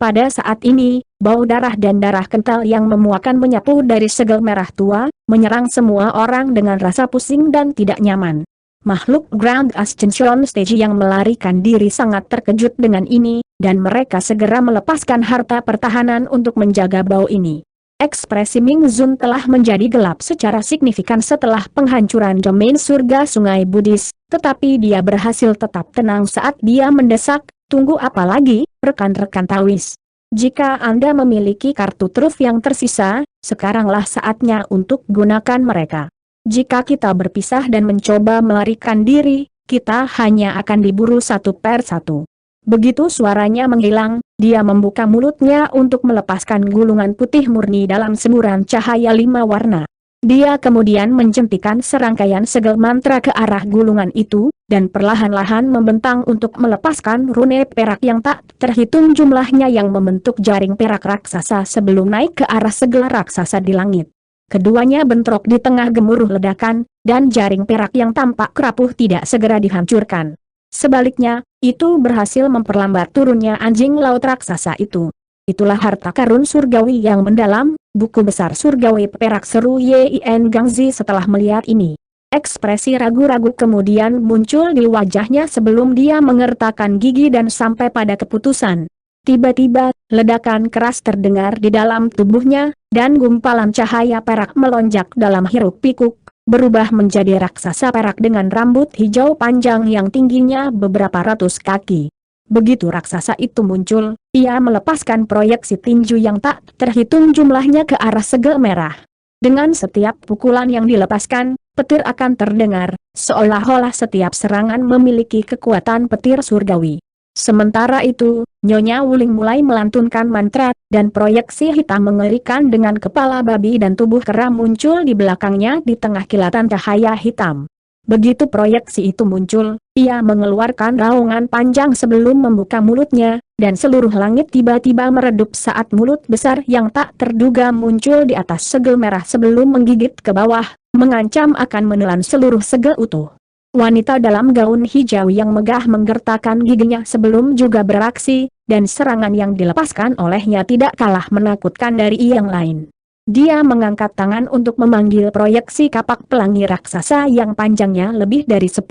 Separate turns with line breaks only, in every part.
Pada saat ini, bau darah dan darah kental yang memuakan menyapu dari segel merah tua, menyerang semua orang dengan rasa pusing dan tidak nyaman. Makhluk Grand Ascension Stage yang melarikan diri sangat terkejut dengan ini, dan mereka segera melepaskan harta pertahanan untuk menjaga bau ini. Ekspresi Ming Zun telah menjadi gelap secara signifikan setelah penghancuran domain surga Sungai Budis, tetapi dia berhasil tetap tenang saat dia mendesak, tunggu apa lagi, rekan-rekan Tawis. Jika Anda memiliki kartu truf yang tersisa, sekaranglah saatnya untuk gunakan mereka. Jika kita berpisah dan mencoba melarikan diri, kita hanya akan diburu satu per satu. Begitu suaranya menghilang, dia membuka mulutnya untuk melepaskan gulungan putih murni dalam semburan cahaya 5 warna. Dia kemudian menjentikan serangkaian segel mantra ke arah gulungan itu, dan perlahan-lahan membentang untuk melepaskan rune perak yang tak terhitung jumlahnya yang membentuk jaring perak raksasa sebelum naik ke arah segel raksasa di langit. Keduanya bentrok di tengah gemuruh ledakan, dan jaring perak yang tampak rapuh tidak segera dihancurkan. Sebaliknya, itu berhasil memperlambat turunnya anjing laut raksasa itu. Itulah harta karun surgawi yang mendalam, buku besar surgawi perak, seru Yin Gangzi setelah melihat ini. Ekspresi ragu-ragu kemudian muncul di wajahnya sebelum dia mengertakkan gigi dan sampai pada keputusan. Tiba-tiba, ledakan keras terdengar di dalam tubuhnya, dan gumpalan cahaya perak melonjak dalam hiruk-pikuk, berubah menjadi raksasa perak dengan rambut hijau panjang yang tingginya beberapa ratus kaki. Begitu raksasa itu muncul, ia melepaskan proyeksi tinju yang tak terhitung jumlahnya ke arah segel merah. Dengan setiap pukulan yang dilepaskan, petir akan terdengar, seolah-olah setiap serangan memiliki kekuatan petir surgawi. Sementara itu, Nyonya Wuling mulai melantunkan mantra, dan proyeksi hitam mengerikan dengan kepala babi dan tubuh kera muncul di belakangnya di tengah kilatan cahaya hitam. Begitu proyeksi itu muncul, ia mengeluarkan raungan panjang sebelum membuka mulutnya, dan seluruh langit tiba-tiba meredup saat mulut besar yang tak terduga muncul di atas segel merah sebelum menggigit ke bawah, mengancam akan menelan seluruh segel utuh. Wanita dalam gaun hijau yang megah menggertakkan giginya sebelum juga beraksi, dan serangan yang dilepaskan olehnya tidak kalah menakutkan dari yang lain. Dia mengangkat tangan untuk memanggil proyeksi kapak pelangi raksasa yang panjangnya lebih dari 10.000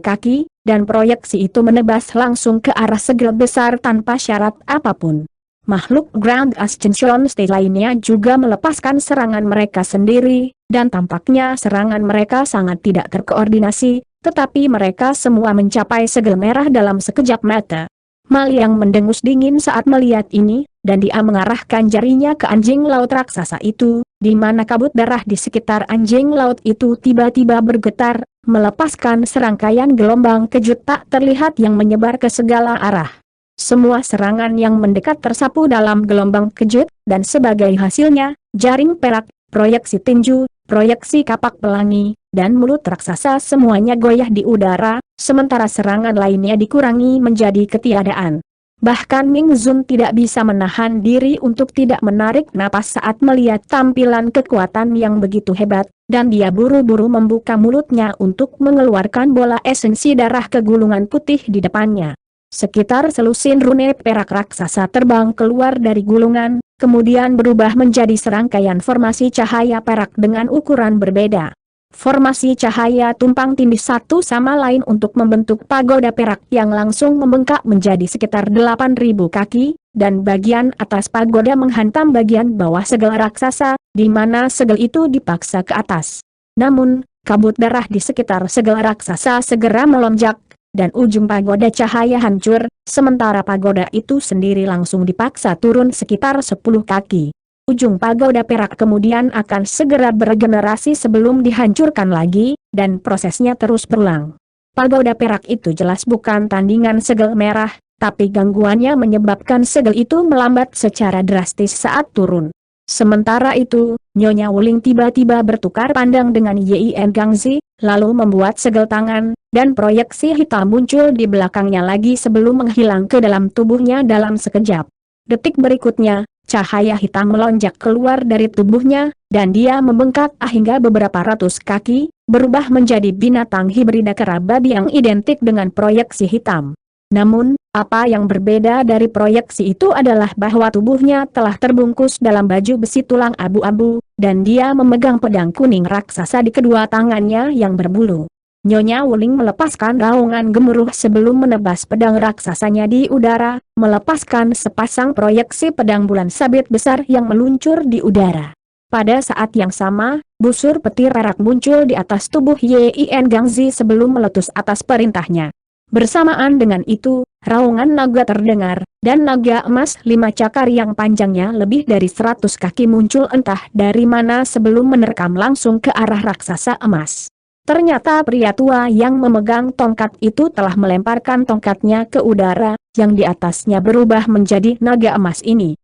kaki, dan proyeksi itu menebas langsung ke arah segel besar tanpa syarat apapun. Makhluk Grand Ascension Stage lainnya juga melepaskan serangan mereka sendiri, dan tampaknya serangan mereka sangat tidak terkoordinasi, tetapi mereka semua mencapai segel merah dalam sekejap mata. Mal yang mendengus dingin saat melihat ini, dan dia mengarahkan jarinya ke anjing laut raksasa itu, di mana kabut darah di sekitar anjing laut itu tiba-tiba bergetar, melepaskan serangkaian gelombang kejut tak terlihat yang menyebar ke segala arah. Semua serangan yang mendekat tersapu dalam gelombang kejut, dan sebagai hasilnya, jaring perak, proyeksi tinju, proyeksi kapak pelangi, dan mulut raksasa semuanya goyah di udara, sementara serangan lainnya dikurangi menjadi ketiadaan. Bahkan Ming Zun tidak bisa menahan diri untuk tidak menarik napas saat melihat tampilan kekuatan yang begitu hebat, dan dia buru-buru membuka mulutnya untuk mengeluarkan bola esensi darah kegulungan putih di depannya. Sekitar selusin rune perak raksasa terbang keluar dari gulungan, kemudian berubah menjadi serangkaian formasi cahaya perak dengan ukuran berbeda. Formasi cahaya tumpang tindih satu sama lain untuk membentuk pagoda perak yang langsung membengkak menjadi sekitar 8.000 kaki, dan bagian atas pagoda menghantam bagian bawah segel raksasa, di mana segel itu dipaksa ke atas. Namun, kabut darah di sekitar segel raksasa segera melonjak, dan ujung pagoda cahaya hancur, sementara pagoda itu sendiri langsung dipaksa turun sekitar 10 kaki. Ujung pagoda perak kemudian akan segera beregenerasi sebelum dihancurkan lagi, dan prosesnya terus berulang. Pagoda perak itu jelas bukan tandingan segel merah, tapi gangguannya menyebabkan segel itu melambat secara drastis saat turun. Sementara itu, Nyonya Wuling tiba-tiba bertukar pandang dengan Yin Gangzi, lalu membuat segel tangan, dan proyeksi hitam muncul di belakangnya lagi sebelum menghilang ke dalam tubuhnya dalam sekejap. Detik berikutnya, cahaya hitam melonjak keluar dari tubuhnya, dan dia membengkak hingga beberapa ratus kaki, berubah menjadi binatang hibrida kera babi yang identik dengan proyeksi hitam. Namun, apa yang berbeda dari proyeksi itu adalah bahwa tubuhnya telah terbungkus dalam baju besi tulang abu-abu, dan dia memegang pedang kuning raksasa di kedua tangannya yang berbulu. Nyonya Wuling melepaskan raungan gemuruh sebelum menebas pedang raksasanya di udara, melepaskan sepasang proyeksi pedang bulan sabit besar yang meluncur di udara. Pada saat yang sama, busur petir perak muncul di atas tubuh Yin Gangzi sebelum meletus atas perintahnya. Bersamaan dengan itu, raungan naga terdengar, dan naga emas 5 cakar yang panjangnya lebih dari 100 kaki muncul entah dari mana sebelum menerkam langsung ke arah raksasa emas. Ternyata pria tua yang memegang tongkat itu telah melemparkan tongkatnya ke udara, yang di atasnya berubah menjadi naga emas ini.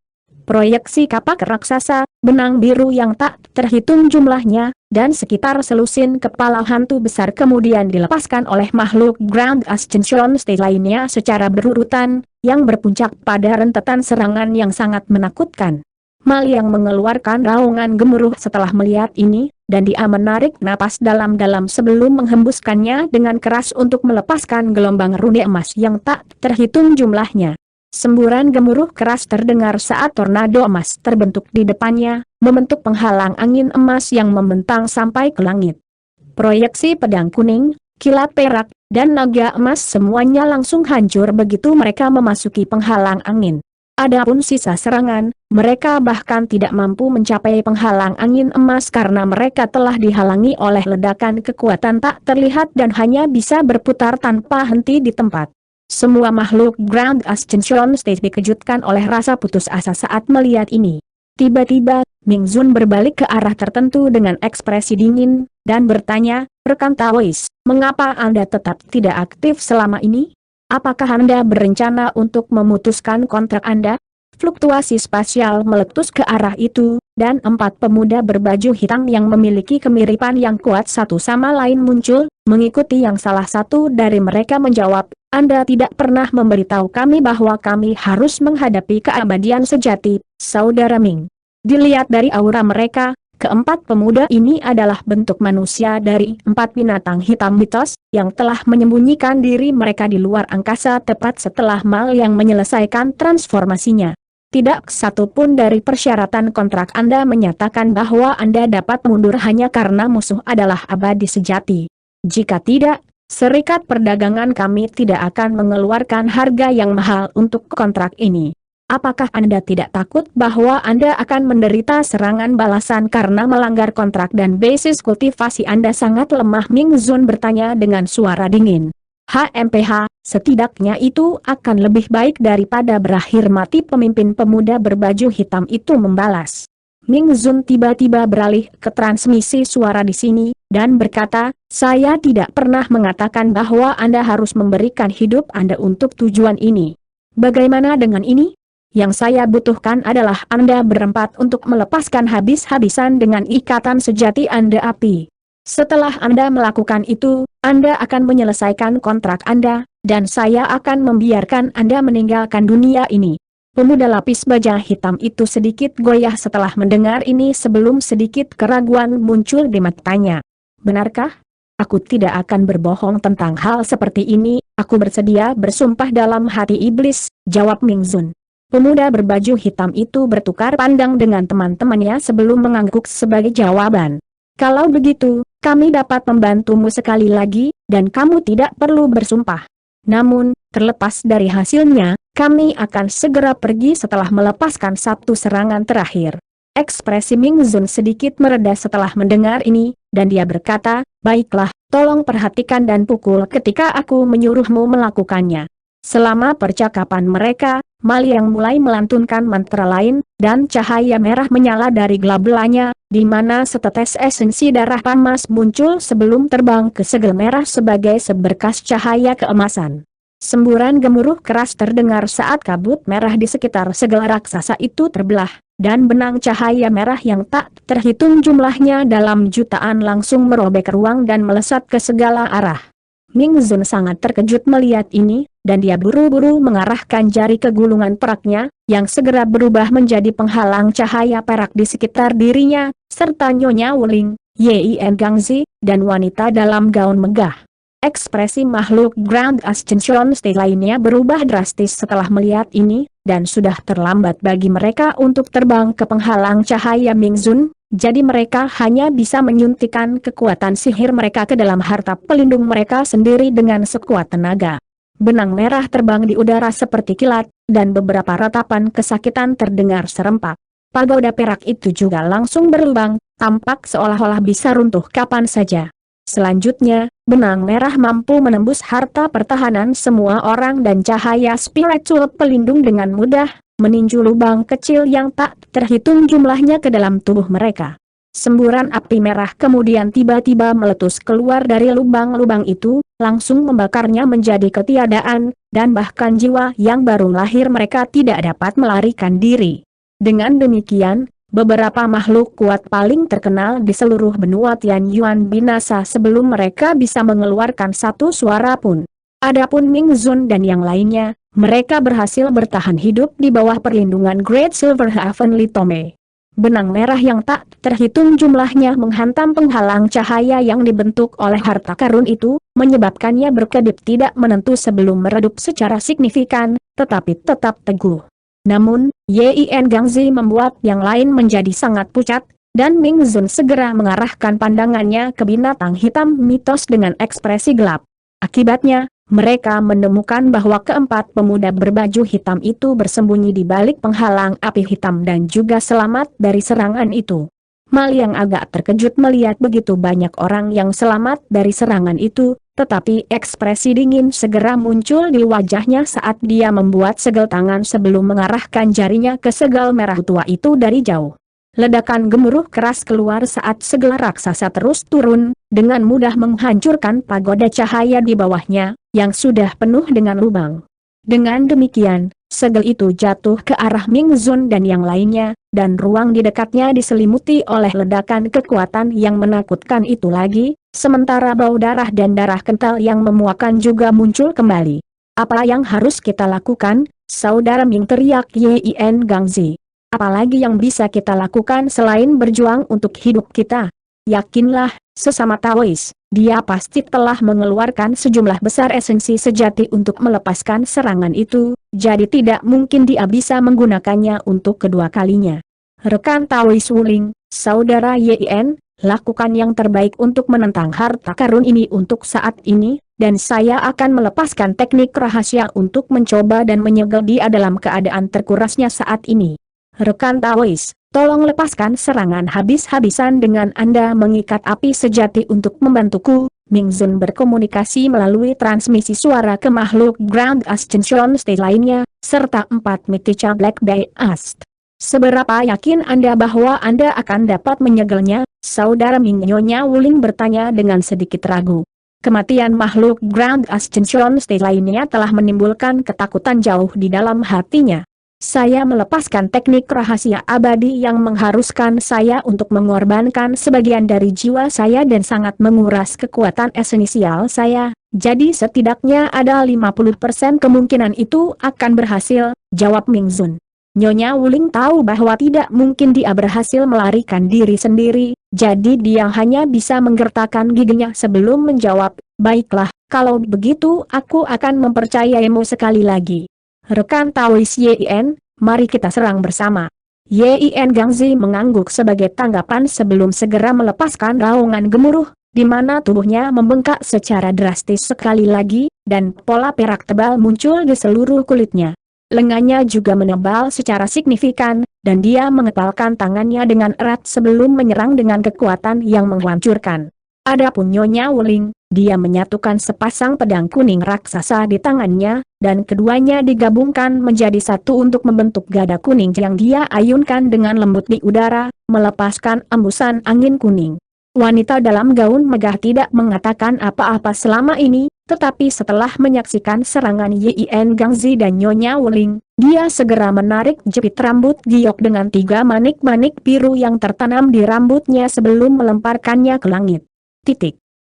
Proyeksi kapak raksasa, benang biru yang tak terhitung jumlahnya, dan sekitar selusin kepala hantu besar kemudian dilepaskan oleh makhluk Grand Ascension Stage lainnya secara berurutan, yang berpuncak pada rentetan serangan yang sangat menakutkan. Mal yang mengeluarkan raungan gemuruh setelah melihat ini, dan dia menarik napas dalam-dalam sebelum menghembuskannya dengan keras untuk melepaskan gelombang rune emas yang tak terhitung jumlahnya. Semburan gemuruh keras terdengar saat tornado emas terbentuk di depannya, membentuk penghalang angin emas yang membentang sampai ke langit. Proyeksi pedang kuning, kilat perak, dan naga emas semuanya langsung hancur begitu mereka memasuki penghalang angin. Adapun sisa serangan, mereka bahkan tidak mampu mencapai penghalang angin emas karena mereka telah dihalangi oleh ledakan kekuatan tak terlihat dan hanya bisa berputar tanpa henti di tempat. Semua makhluk Grand Ascension Stage dikejutkan oleh rasa putus asa saat melihat ini. Tiba-tiba, Ming Zun berbalik ke arah tertentu dengan ekspresi dingin, dan bertanya, "Rekan Taois, mengapa Anda tetap tidak aktif selama ini? Apakah Anda berencana untuk memutuskan kontrak Anda?" Fluktuasi spasial meletus ke arah itu, dan 4 pemuda berbaju hitam yang memiliki kemiripan yang kuat satu sama lain muncul, mengikuti yang salah satu dari mereka menjawab, "Anda tidak pernah memberitahu kami bahwa kami harus menghadapi keabadian sejati, Saudara Ming." Dilihat dari aura mereka, keempat pemuda ini adalah bentuk manusia dari 4 binatang hitam mitos, yang telah menyembunyikan diri mereka di luar angkasa tepat setelah Mal yang menyelesaikan transformasinya. Tidak satu pun dari persyaratan kontrak Anda menyatakan bahwa Anda dapat mundur hanya karena musuh adalah abadi sejati. Jika tidak, serikat perdagangan kami tidak akan mengeluarkan harga yang mahal untuk kontrak ini. Apakah Anda tidak takut bahwa Anda akan menderita serangan balasan karena melanggar kontrak dan basis kultivasi Anda sangat lemah? Ming Zun bertanya dengan suara dingin. "HMPH, setidaknya itu akan lebih baik daripada berakhir mati." Pemimpin pemuda berbaju hitam itu membalas. Ming Zun tiba-tiba beralih ke transmisi suara di sini, dan berkata, "Saya tidak pernah mengatakan bahwa Anda harus memberikan hidup Anda untuk tujuan ini. Bagaimana dengan ini? Yang saya butuhkan adalah Anda berempat untuk melepaskan habis-habisan dengan ikatan sejati Anda api. Setelah Anda melakukan itu, Anda akan menyelesaikan kontrak Anda, dan saya akan membiarkan Anda meninggalkan dunia ini." Pemuda lapis baja hitam itu sedikit goyah setelah mendengar ini sebelum sedikit keraguan muncul di matanya. "Benarkah? Aku tidak akan berbohong tentang hal seperti ini, aku bersedia bersumpah." "Dalam hati iblis," jawab Ming Zun. Pemuda berbaju hitam itu bertukar pandang dengan teman-temannya sebelum mengangguk sebagai jawaban. "Kalau begitu, kami dapat membantumu sekali lagi, dan kamu tidak perlu bersumpah. Namun, terlepas dari hasilnya, kami akan segera pergi setelah melepaskan satu serangan terakhir." Ekspresi Ming Zun sedikit mereda setelah mendengar ini, dan dia berkata, "Baiklah, tolong perhatikan dan pukul ketika aku menyuruhmu melakukannya." Selama percakapan mereka, Mal yang mulai melantunkan mantra lain, dan cahaya merah menyala dari glabelanya, di mana setetes esensi darah pamas muncul sebelum terbang ke segel merah sebagai seberkas cahaya keemasan. Semburan gemuruh keras terdengar saat kabut merah di sekitar segel raksasa itu terbelah, dan benang cahaya merah yang tak terhitung jumlahnya dalam jutaan langsung merobek ruang dan melesat ke segala arah. Ming Zun sangat terkejut melihat ini, dan dia buru-buru mengarahkan jari ke gulungan peraknya, yang segera berubah menjadi penghalang cahaya perak di sekitar dirinya, serta Nyonya Wuling, Yin Gangzi, dan wanita dalam gaun megah. Ekspresi makhluk Grand Ascension State lainnya berubah drastis setelah melihat ini, dan sudah terlambat bagi mereka untuk terbang ke penghalang cahaya Ming Zun, jadi mereka hanya bisa menyuntikkan kekuatan sihir mereka ke dalam harta pelindung mereka sendiri dengan sekuat tenaga. Benang merah terbang di udara seperti kilat, dan beberapa ratapan kesakitan terdengar serempak. Pagoda perak itu juga langsung berlubang, tampak seolah-olah bisa runtuh kapan saja. Selanjutnya, benang merah mampu menembus harta pertahanan semua orang dan cahaya spiritual pelindung dengan mudah, meninju lubang kecil yang tak terhitung jumlahnya ke dalam tubuh mereka. Semburan api merah kemudian tiba-tiba meletus keluar dari lubang-lubang itu, langsung membakarnya menjadi ketiadaan, dan bahkan jiwa yang baru lahir mereka tidak dapat melarikan diri. Dengan demikian, beberapa makhluk kuat paling terkenal di seluruh benua Tianyuan binasa sebelum mereka bisa mengeluarkan satu suara pun. Adapun Ming Zun dan yang lainnya, mereka berhasil bertahan hidup di bawah perlindungan Great Silver Heavenly Tome. Benang merah yang tak terhitung jumlahnya menghantam penghalang cahaya yang dibentuk oleh harta karun itu, menyebabkannya berkedip tidak menentu sebelum meredup secara signifikan, tetapi tetap teguh. Namun, Yin Gangzi membuat yang lain menjadi sangat pucat, dan Ming Zun segera mengarahkan pandangannya ke binatang hitam mitos dengan ekspresi gelap. Akibatnya, mereka menemukan bahwa keempat pemuda berbaju hitam itu bersembunyi di balik penghalang api hitam dan juga selamat dari serangan itu. Mal yang agak terkejut melihat begitu banyak orang yang selamat dari serangan itu, tetapi ekspresi dingin segera muncul di wajahnya saat dia membuat segel tangan sebelum mengarahkan jarinya ke segel merah tua itu dari jauh. Ledakan gemuruh keras keluar saat segel raksasa terus turun, dengan mudah menghancurkan pagoda cahaya di bawahnya, yang sudah penuh dengan lubang. Dengan demikian, segel itu jatuh ke arah Ming Zun dan yang lainnya, dan ruang di dekatnya diselimuti oleh ledakan kekuatan yang menakutkan itu lagi, sementara bau darah dan darah kental yang memuakan juga muncul kembali. Apa yang harus kita lakukan, Saudara Ming, teriak Yin Gangzi. Apalagi yang bisa kita lakukan selain berjuang untuk hidup kita? Yakinlah, sesama Taois, dia pasti telah mengeluarkan sejumlah besar esensi sejati untuk melepaskan serangan itu, jadi tidak mungkin dia bisa menggunakannya untuk kedua kalinya. Rekan Taois Wuling, Saudara Yin, lakukan yang terbaik untuk menentang harta karun ini untuk saat ini, dan saya akan melepaskan teknik rahasia untuk mencoba dan menyegel dia dalam keadaan terkurasnya saat ini. Rekan Taois, tolong lepaskan serangan habis-habisan dengan Anda mengikat api sejati untuk membantuku. Ming Zun berkomunikasi melalui transmisi suara ke makhluk Grand Ascension State lainnya, serta 4 Mitica Black Bay Ast. Seberapa yakin Anda bahwa Anda akan dapat menyegelnya? Saudara Ming, Nyonya Wuling bertanya dengan sedikit ragu. Kematian makhluk Grand Ascension State lainnya telah menimbulkan ketakutan jauh di dalam hatinya. Saya melepaskan teknik rahasia abadi yang mengharuskan saya untuk mengorbankan sebagian dari jiwa saya dan sangat menguras kekuatan esensial saya, jadi setidaknya ada 50% kemungkinan itu akan berhasil, jawab Ming Zun. Nyonya Wuling tahu bahwa tidak mungkin dia berhasil melarikan diri sendiri, jadi dia hanya bisa menggertakkan giginya sebelum menjawab, baiklah, kalau begitu aku akan mempercayaimu sekali lagi. Rekan Taois Yin, mari kita serang bersama. Yin Gangzi mengangguk sebagai tanggapan sebelum segera melepaskan raungan gemuruh, di mana tubuhnya membengkak secara drastis sekali lagi, dan pola perak tebal muncul di seluruh kulitnya. Lengannya juga menebal secara signifikan, dan dia mengepalkan tangannya dengan erat sebelum menyerang dengan kekuatan yang menghancurkan. Adapun Nyonya Wuling, dia menyatukan sepasang pedang kuning raksasa di tangannya, dan keduanya digabungkan menjadi satu untuk membentuk gada kuning yang dia ayunkan dengan lembut di udara, melepaskan embusan angin kuning. Wanita dalam gaun megah tidak mengatakan apa-apa selama ini, tetapi setelah menyaksikan serangan Yin Gangzi dan Nyonya Wuling, dia segera menarik jepit rambut giok dengan 3 manik-manik biru yang tertanam di rambutnya sebelum melemparkannya ke langit.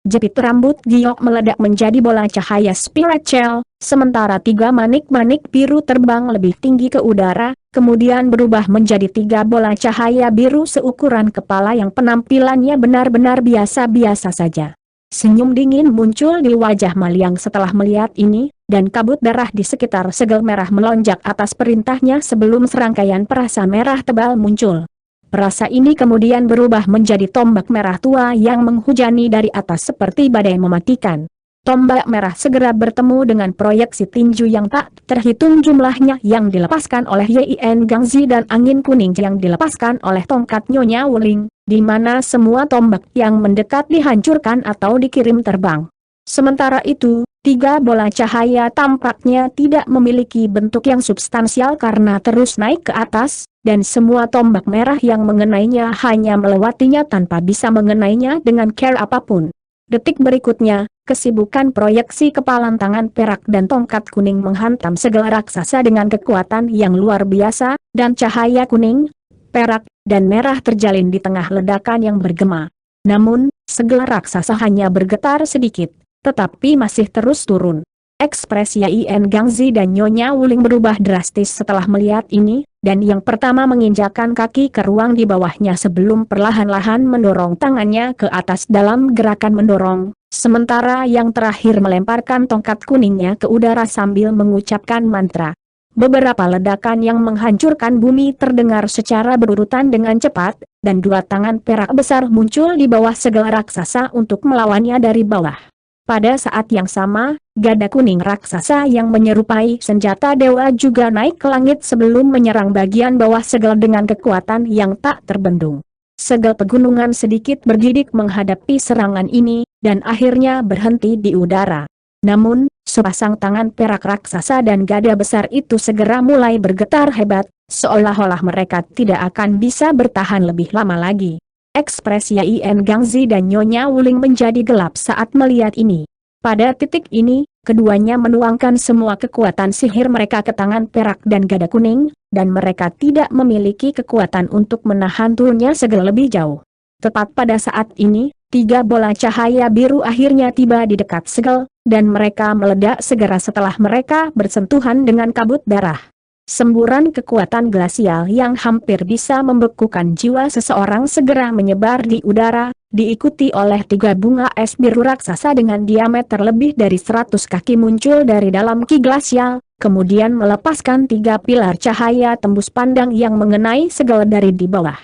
Jepit rambut giok meledak menjadi bola cahaya spiritual, sementara 3 manik-manik biru terbang lebih tinggi ke udara, kemudian berubah menjadi 3 bola cahaya biru seukuran kepala yang penampilannya benar-benar biasa-biasa saja. Senyum dingin muncul di wajah Maliang setelah melihat ini, dan kabut darah di sekitar segel merah melonjak atas perintahnya sebelum serangkaian perasa merah tebal muncul. Perasa ini kemudian berubah menjadi tombak merah tua yang menghujani dari atas seperti badai mematikan. Tombak merah segera bertemu dengan proyeksi tinju yang tak terhitung jumlahnya yang dilepaskan oleh Yin Gangzi dan angin kuning yang dilepaskan oleh tongkat Nyonya Wuling, di mana semua tombak yang mendekat dihancurkan atau dikirim terbang. Sementara itu, 3 bola cahaya tampaknya tidak memiliki bentuk yang substansial karena terus naik ke atas, dan semua tombak merah yang mengenainya hanya melewatinya tanpa bisa mengenainya dengan care apapun. Detik berikutnya, kesibukan proyeksi kepalan tangan perak dan tongkat kuning menghantam segala raksasa dengan kekuatan yang luar biasa, dan cahaya kuning, perak, dan merah terjalin di tengah ledakan yang bergema. Namun, segala raksasa hanya bergetar sedikit, tetapi masih terus turun. Ekspresi Yin Gangzi dan Nyonya Wuling berubah drastis setelah melihat ini, dan yang pertama menginjakkan kaki ke ruang di bawahnya sebelum perlahan-lahan mendorong tangannya ke atas dalam gerakan mendorong, sementara yang terakhir melemparkan tongkat kuningnya ke udara sambil mengucapkan mantra. Beberapa ledakan yang menghancurkan bumi terdengar secara berurutan dengan cepat, dan 2 tangan perak besar muncul di bawah segala raksasa untuk melawannya dari bawah. Pada saat yang sama, gada kuning raksasa yang menyerupai senjata dewa juga naik ke langit sebelum menyerang bagian bawah segel dengan kekuatan yang tak terbendung. Segel pegunungan sedikit bergidik menghadapi serangan ini, dan akhirnya berhenti di udara. Namun, sepasang tangan perak raksasa dan gada besar itu segera mulai bergetar hebat, seolah-olah mereka tidak akan bisa bertahan lebih lama lagi. Ekspresi Yin Gangzi dan Nyonya Wuling menjadi gelap saat melihat ini. Pada titik ini, keduanya menuangkan semua kekuatan sihir mereka ke tangan perak dan gada kuning, dan mereka tidak memiliki kekuatan untuk menahan turunnya segel lebih jauh. Tepat pada saat ini, 3 bola cahaya biru akhirnya tiba di dekat segel, dan mereka meledak segera setelah mereka bersentuhan dengan kabut darah. Semburan kekuatan glasial yang hampir bisa membekukan jiwa seseorang segera menyebar di udara, diikuti oleh 3 bunga es biru raksasa dengan diameter lebih dari 100 kaki muncul dari dalam ki glasial, kemudian melepaskan 3 pilar cahaya tembus pandang yang mengenai segel dari di bawah.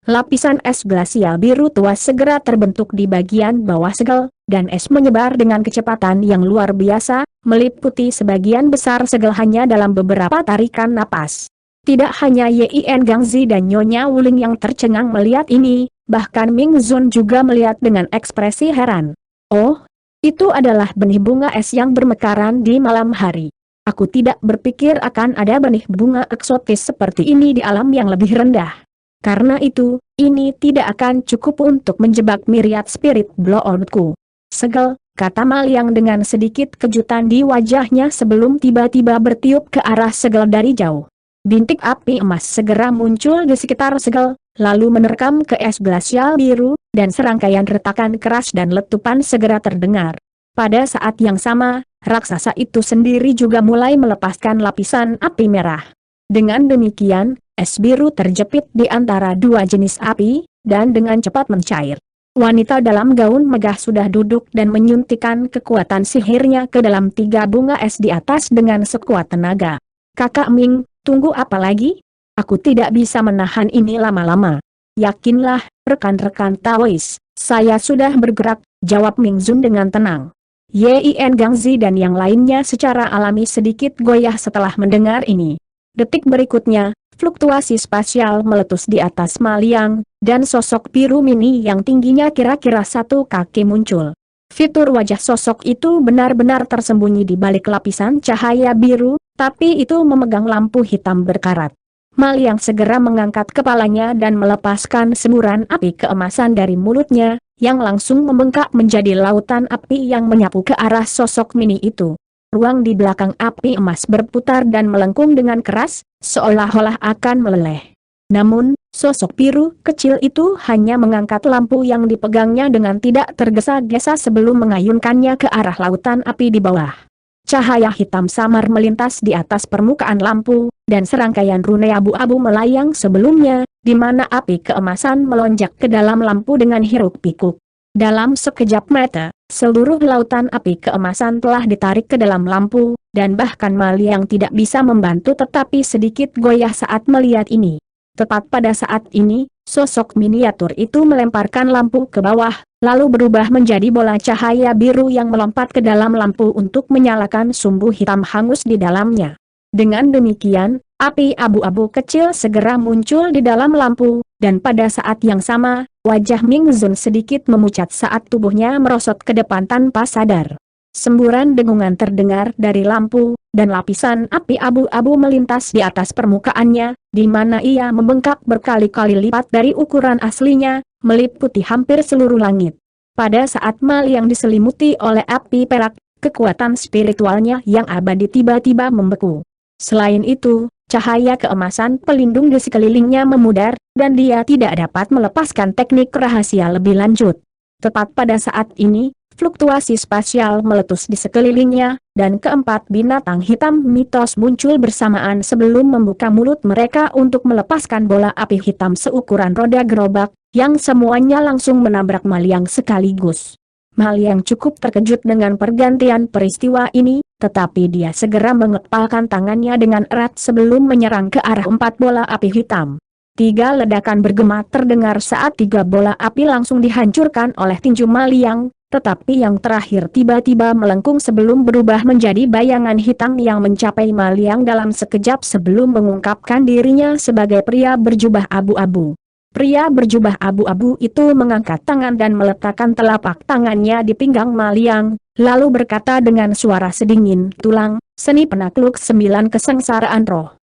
Lapisan es glasial biru tua segera terbentuk di bagian bawah segel, dan es menyebar dengan kecepatan yang luar biasa, meliputi sebagian besar segel hanya dalam beberapa tarikan napas. Tidak hanya Yin Gangzi dan Nyonya Wuling yang tercengang melihat ini, bahkan Ming Zun juga melihat dengan ekspresi heran. Oh, itu adalah benih bunga es yang bermekaran di malam hari. Aku tidak berpikir akan ada benih bunga eksotis seperti ini di alam yang lebih rendah. Karena itu, ini tidak akan cukup untuk menjebak myriad spirit bloodku. Segel, kata Maliang dengan sedikit kejutan di wajahnya sebelum tiba-tiba bertiup ke arah segel dari jauh. Bintik api emas segera muncul di sekitar segel, lalu menerkam ke es glasial biru, dan serangkaian retakan keras dan letupan segera terdengar. Pada saat yang sama, raksasa itu sendiri juga mulai melepaskan lapisan api merah. Dengan demikian, es biru terjepit di antara 2 jenis api, dan dengan cepat mencair. Wanita dalam gaun megah sudah duduk dan menyuntikkan kekuatan sihirnya ke dalam 3 bunga es di atas dengan sekuat tenaga. Kakak Ming, tunggu apa lagi? Aku tidak bisa menahan ini lama-lama. Yakinlah, rekan-rekan Taois, saya sudah bergerak, jawab Ming Zun dengan tenang. Yin Gangzi dan yang lainnya secara alami sedikit goyah setelah mendengar ini. Detik berikutnya, fluktuasi spasial meletus di atas Maliang, dan sosok biru mini yang tingginya kira-kira 1 kaki muncul. Fitur wajah sosok itu benar-benar tersembunyi di balik lapisan cahaya biru, tapi itu memegang lampu hitam berkarat. Maliang segera mengangkat kepalanya dan melepaskan semburan api keemasan dari mulutnya, yang langsung membengkak menjadi lautan api yang menyapu ke arah sosok mini itu. Ruang di belakang api emas berputar dan melengkung dengan keras, seolah-olah akan meleleh. Namun, sosok biru kecil itu hanya mengangkat lampu yang dipegangnya dengan tidak tergesa-gesa sebelum mengayunkannya ke arah lautan api di bawah. Cahaya hitam samar melintas di atas permukaan lampu, dan serangkaian rune abu-abu melayang sebelumnya, di mana api keemasan melonjak ke dalam lampu dengan hiruk-pikuk. Dalam sekejap mata, seluruh lautan api keemasan telah ditarik ke dalam lampu, dan bahkan Mali yang tidak bisa membantu tetapi sedikit goyah saat melihat ini. Tepat pada saat ini, sosok miniatur itu melemparkan lampu ke bawah, lalu berubah menjadi bola cahaya biru yang melompat ke dalam lampu untuk menyalakan sumbu hitam hangus di dalamnya. Dengan demikian, api abu-abu kecil segera muncul di dalam lampu, dan pada saat yang sama, wajah Ming Zun sedikit memucat saat tubuhnya merosot ke depan tanpa sadar. Semburan dengungan terdengar dari lampu, dan lapisan api abu-abu melintas di atas permukaannya, di mana ia membengkak berkali-kali lipat dari ukuran aslinya, meliputi hampir seluruh langit. Pada saat Mal yang diselimuti oleh api perak, kekuatan spiritualnya yang abadi tiba-tiba membeku. Selain itu, cahaya keemasan pelindung di sekelilingnya memudar, dan dia tidak dapat melepaskan teknik rahasia lebih lanjut. Tepat pada saat ini, fluktuasi spasial meletus di sekelilingnya, dan keempat binatang hitam mitos muncul bersamaan sebelum membuka mulut mereka untuk melepaskan bola api hitam seukuran roda gerobak, yang semuanya langsung menabrak Maliang sekaligus. Maliang cukup terkejut dengan pergantian peristiwa ini, tetapi dia segera mengepalkan tangannya dengan erat sebelum menyerang ke arah empat bola api hitam. 3 ledakan bergema terdengar saat 3 bola api langsung dihancurkan oleh tinju Maliang. Tetapi yang terakhir tiba-tiba melengkung sebelum berubah menjadi bayangan hitam yang mencapai Maliang dalam sekejap sebelum mengungkapkan dirinya sebagai pria berjubah abu-abu. Pria berjubah abu-abu itu mengangkat tangan dan meletakkan telapak tangannya di pinggang Maliang, lalu berkata dengan suara sedingin tulang, "Seni penakluk 9 kesengsaraan roh."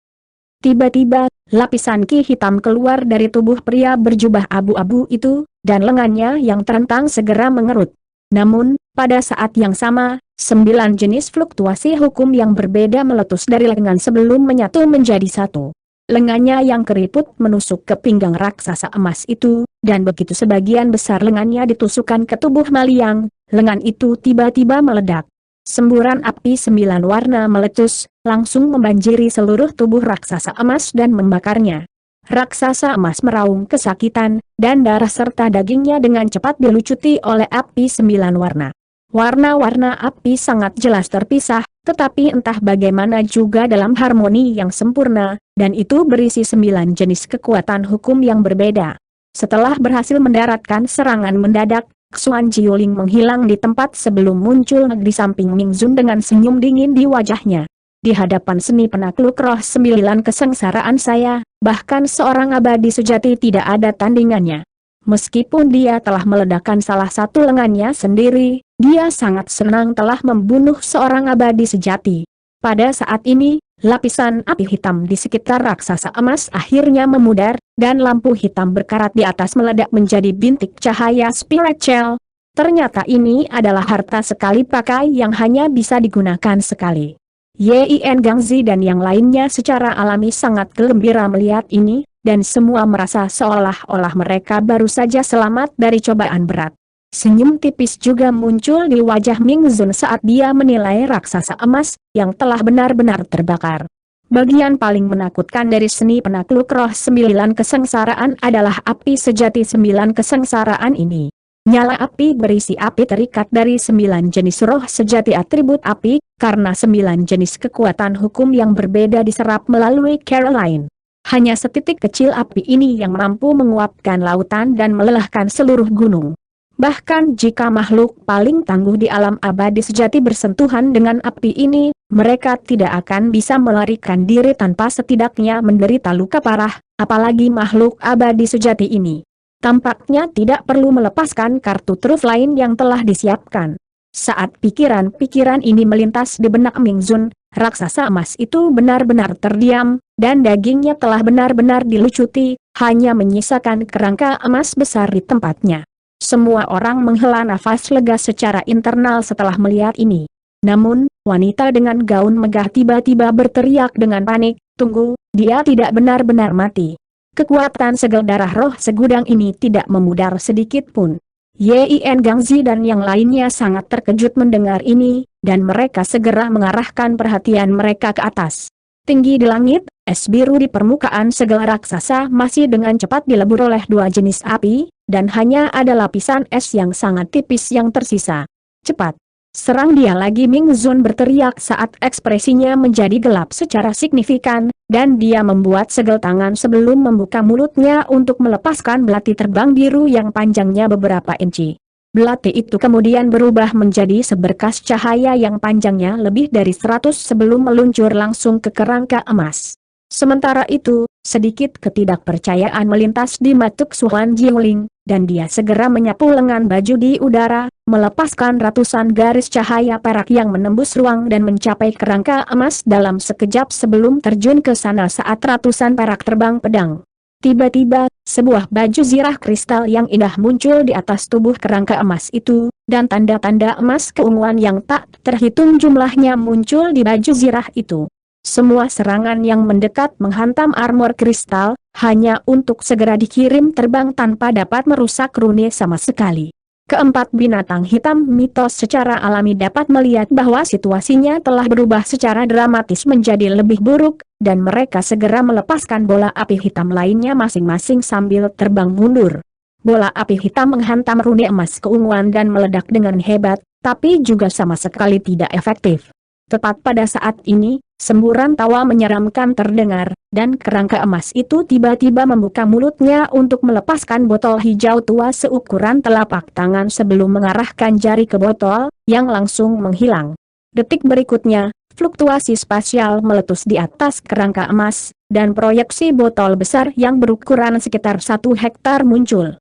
Tiba-tiba, lapisan ki hitam keluar dari tubuh pria berjubah abu-abu itu, dan lengannya yang terentang segera mengerut. Namun, pada saat yang sama, 9 jenis fluktuasi hukum yang berbeda meletus dari lengan sebelum menyatu menjadi satu. Lengannya yang keriput menusuk ke pinggang raksasa emas itu, dan begitu sebagian besar lengannya ditusukkan ke tubuh Maliang, lengan itu tiba-tiba meledak. Semburan api 9 warna meletus, langsung membanjiri seluruh tubuh raksasa emas dan membakarnya. Raksasa emas meraung kesakitan, dan darah serta dagingnya dengan cepat dilucuti oleh api 9 warna. Warna-warna api sangat jelas terpisah, tetapi entah bagaimana juga dalam harmoni yang sempurna, dan itu berisi 9 jenis kekuatan hukum yang berbeda. Setelah berhasil mendaratkan serangan mendadak, Xuan Jiuling menghilang di tempat sebelum muncul di samping Ming Zun dengan senyum dingin di wajahnya. Di hadapan seni penakluk roh 9 kesengsaraan saya, bahkan seorang abadi sejati tidak ada tandingannya. Meskipun dia telah meledakkan salah satu lengannya sendiri, dia sangat senang telah membunuh seorang abadi sejati. Pada saat ini, lapisan api hitam di sekitar raksasa emas akhirnya memudar, dan lampu hitam berkarat di atas meledak menjadi bintik cahaya spiritual. Ternyata ini adalah harta sekali pakai yang hanya bisa digunakan sekali. Yin Gangzi dan yang lainnya secara alami sangat gembira melihat ini, dan semua merasa seolah-olah mereka baru saja selamat dari cobaan berat. Senyum tipis juga muncul di wajah Ming Zun saat dia menilai raksasa emas, yang telah benar-benar terbakar. Bagian paling menakutkan dari seni penakluk roh 9 kesengsaraan adalah api sejati 9 kesengsaraan ini. Nyala api berisi api terikat dari 9 jenis roh sejati atribut api, karena 9 jenis kekuatan hukum yang berbeda diserap melalui Caroline. Hanya setitik kecil api ini yang mampu menguapkan lautan dan melelahkan seluruh gunung. Bahkan jika makhluk paling tangguh di alam abadi sejati bersentuhan dengan api ini, mereka tidak akan bisa melarikan diri tanpa setidaknya menderita luka parah, apalagi makhluk abadi sejati ini. Tampaknya tidak perlu melepaskan kartu truf lain yang telah disiapkan. Saat pikiran-pikiran ini melintas di benak Ming Zun, raksasa emas itu benar-benar terdiam, dan dagingnya telah benar-benar dilucuti, hanya menyisakan kerangka emas besar di tempatnya. Semua orang menghela nafas lega secara internal setelah melihat ini. Namun, wanita dengan gaun megah tiba-tiba berteriak dengan panik, "Tunggu, dia tidak benar-benar mati." Kekuatan segel darah roh segudang ini tidak memudar sedikit pun. Yin Gangzi dan yang lainnya sangat terkejut mendengar ini, dan mereka segera mengarahkan perhatian mereka ke atas. Tinggi di langit, Es biru di permukaan segel raksasa masih dengan cepat dilebur oleh dua jenis api, dan hanya ada lapisan es yang sangat tipis yang tersisa. Cepat! Serang dia lagi, Ming Zun berteriak saat ekspresinya menjadi gelap secara signifikan, dan dia membuat segel tangan sebelum membuka mulutnya untuk melepaskan belati terbang biru yang panjangnya beberapa inci. Belati itu kemudian berubah menjadi seberkas cahaya yang panjangnya lebih dari 100 sebelum meluncur langsung ke kerangka emas. Sementara itu, sedikit ketidakpercayaan melintas di mata Xuan Jingling, dan dia segera menyapu lengan baju di udara, melepaskan ratusan garis cahaya perak yang menembus ruang dan mencapai kerangka emas dalam sekejap sebelum terjun ke sana saat ratusan perak terbang pedang. Tiba-tiba, sebuah baju zirah kristal yang indah muncul di atas tubuh kerangka emas itu, dan tanda-tanda emas keunguan yang tak terhitung jumlahnya muncul di baju zirah itu. Semua serangan yang mendekat menghantam armor kristal, hanya untuk segera dikirim terbang tanpa dapat merusak rune sama sekali. Keempat binatang hitam mitos secara alami dapat melihat bahwa situasinya telah berubah secara dramatis menjadi lebih buruk, dan mereka segera melepaskan bola api hitam lainnya masing-masing sambil terbang mundur. Bola api hitam menghantam rune emas keunguan dan meledak dengan hebat, tapi juga sama sekali tidak efektif. Tepat pada saat ini, semburan tawa menyeramkan terdengar, dan kerangka emas itu tiba-tiba membuka mulutnya untuk melepaskan botol hijau tua seukuran telapak tangan sebelum mengarahkan jari ke botol, yang langsung menghilang. Detik berikutnya, fluktuasi spasial meletus di atas kerangka emas, dan proyeksi botol besar yang berukuran sekitar 1 hektar muncul.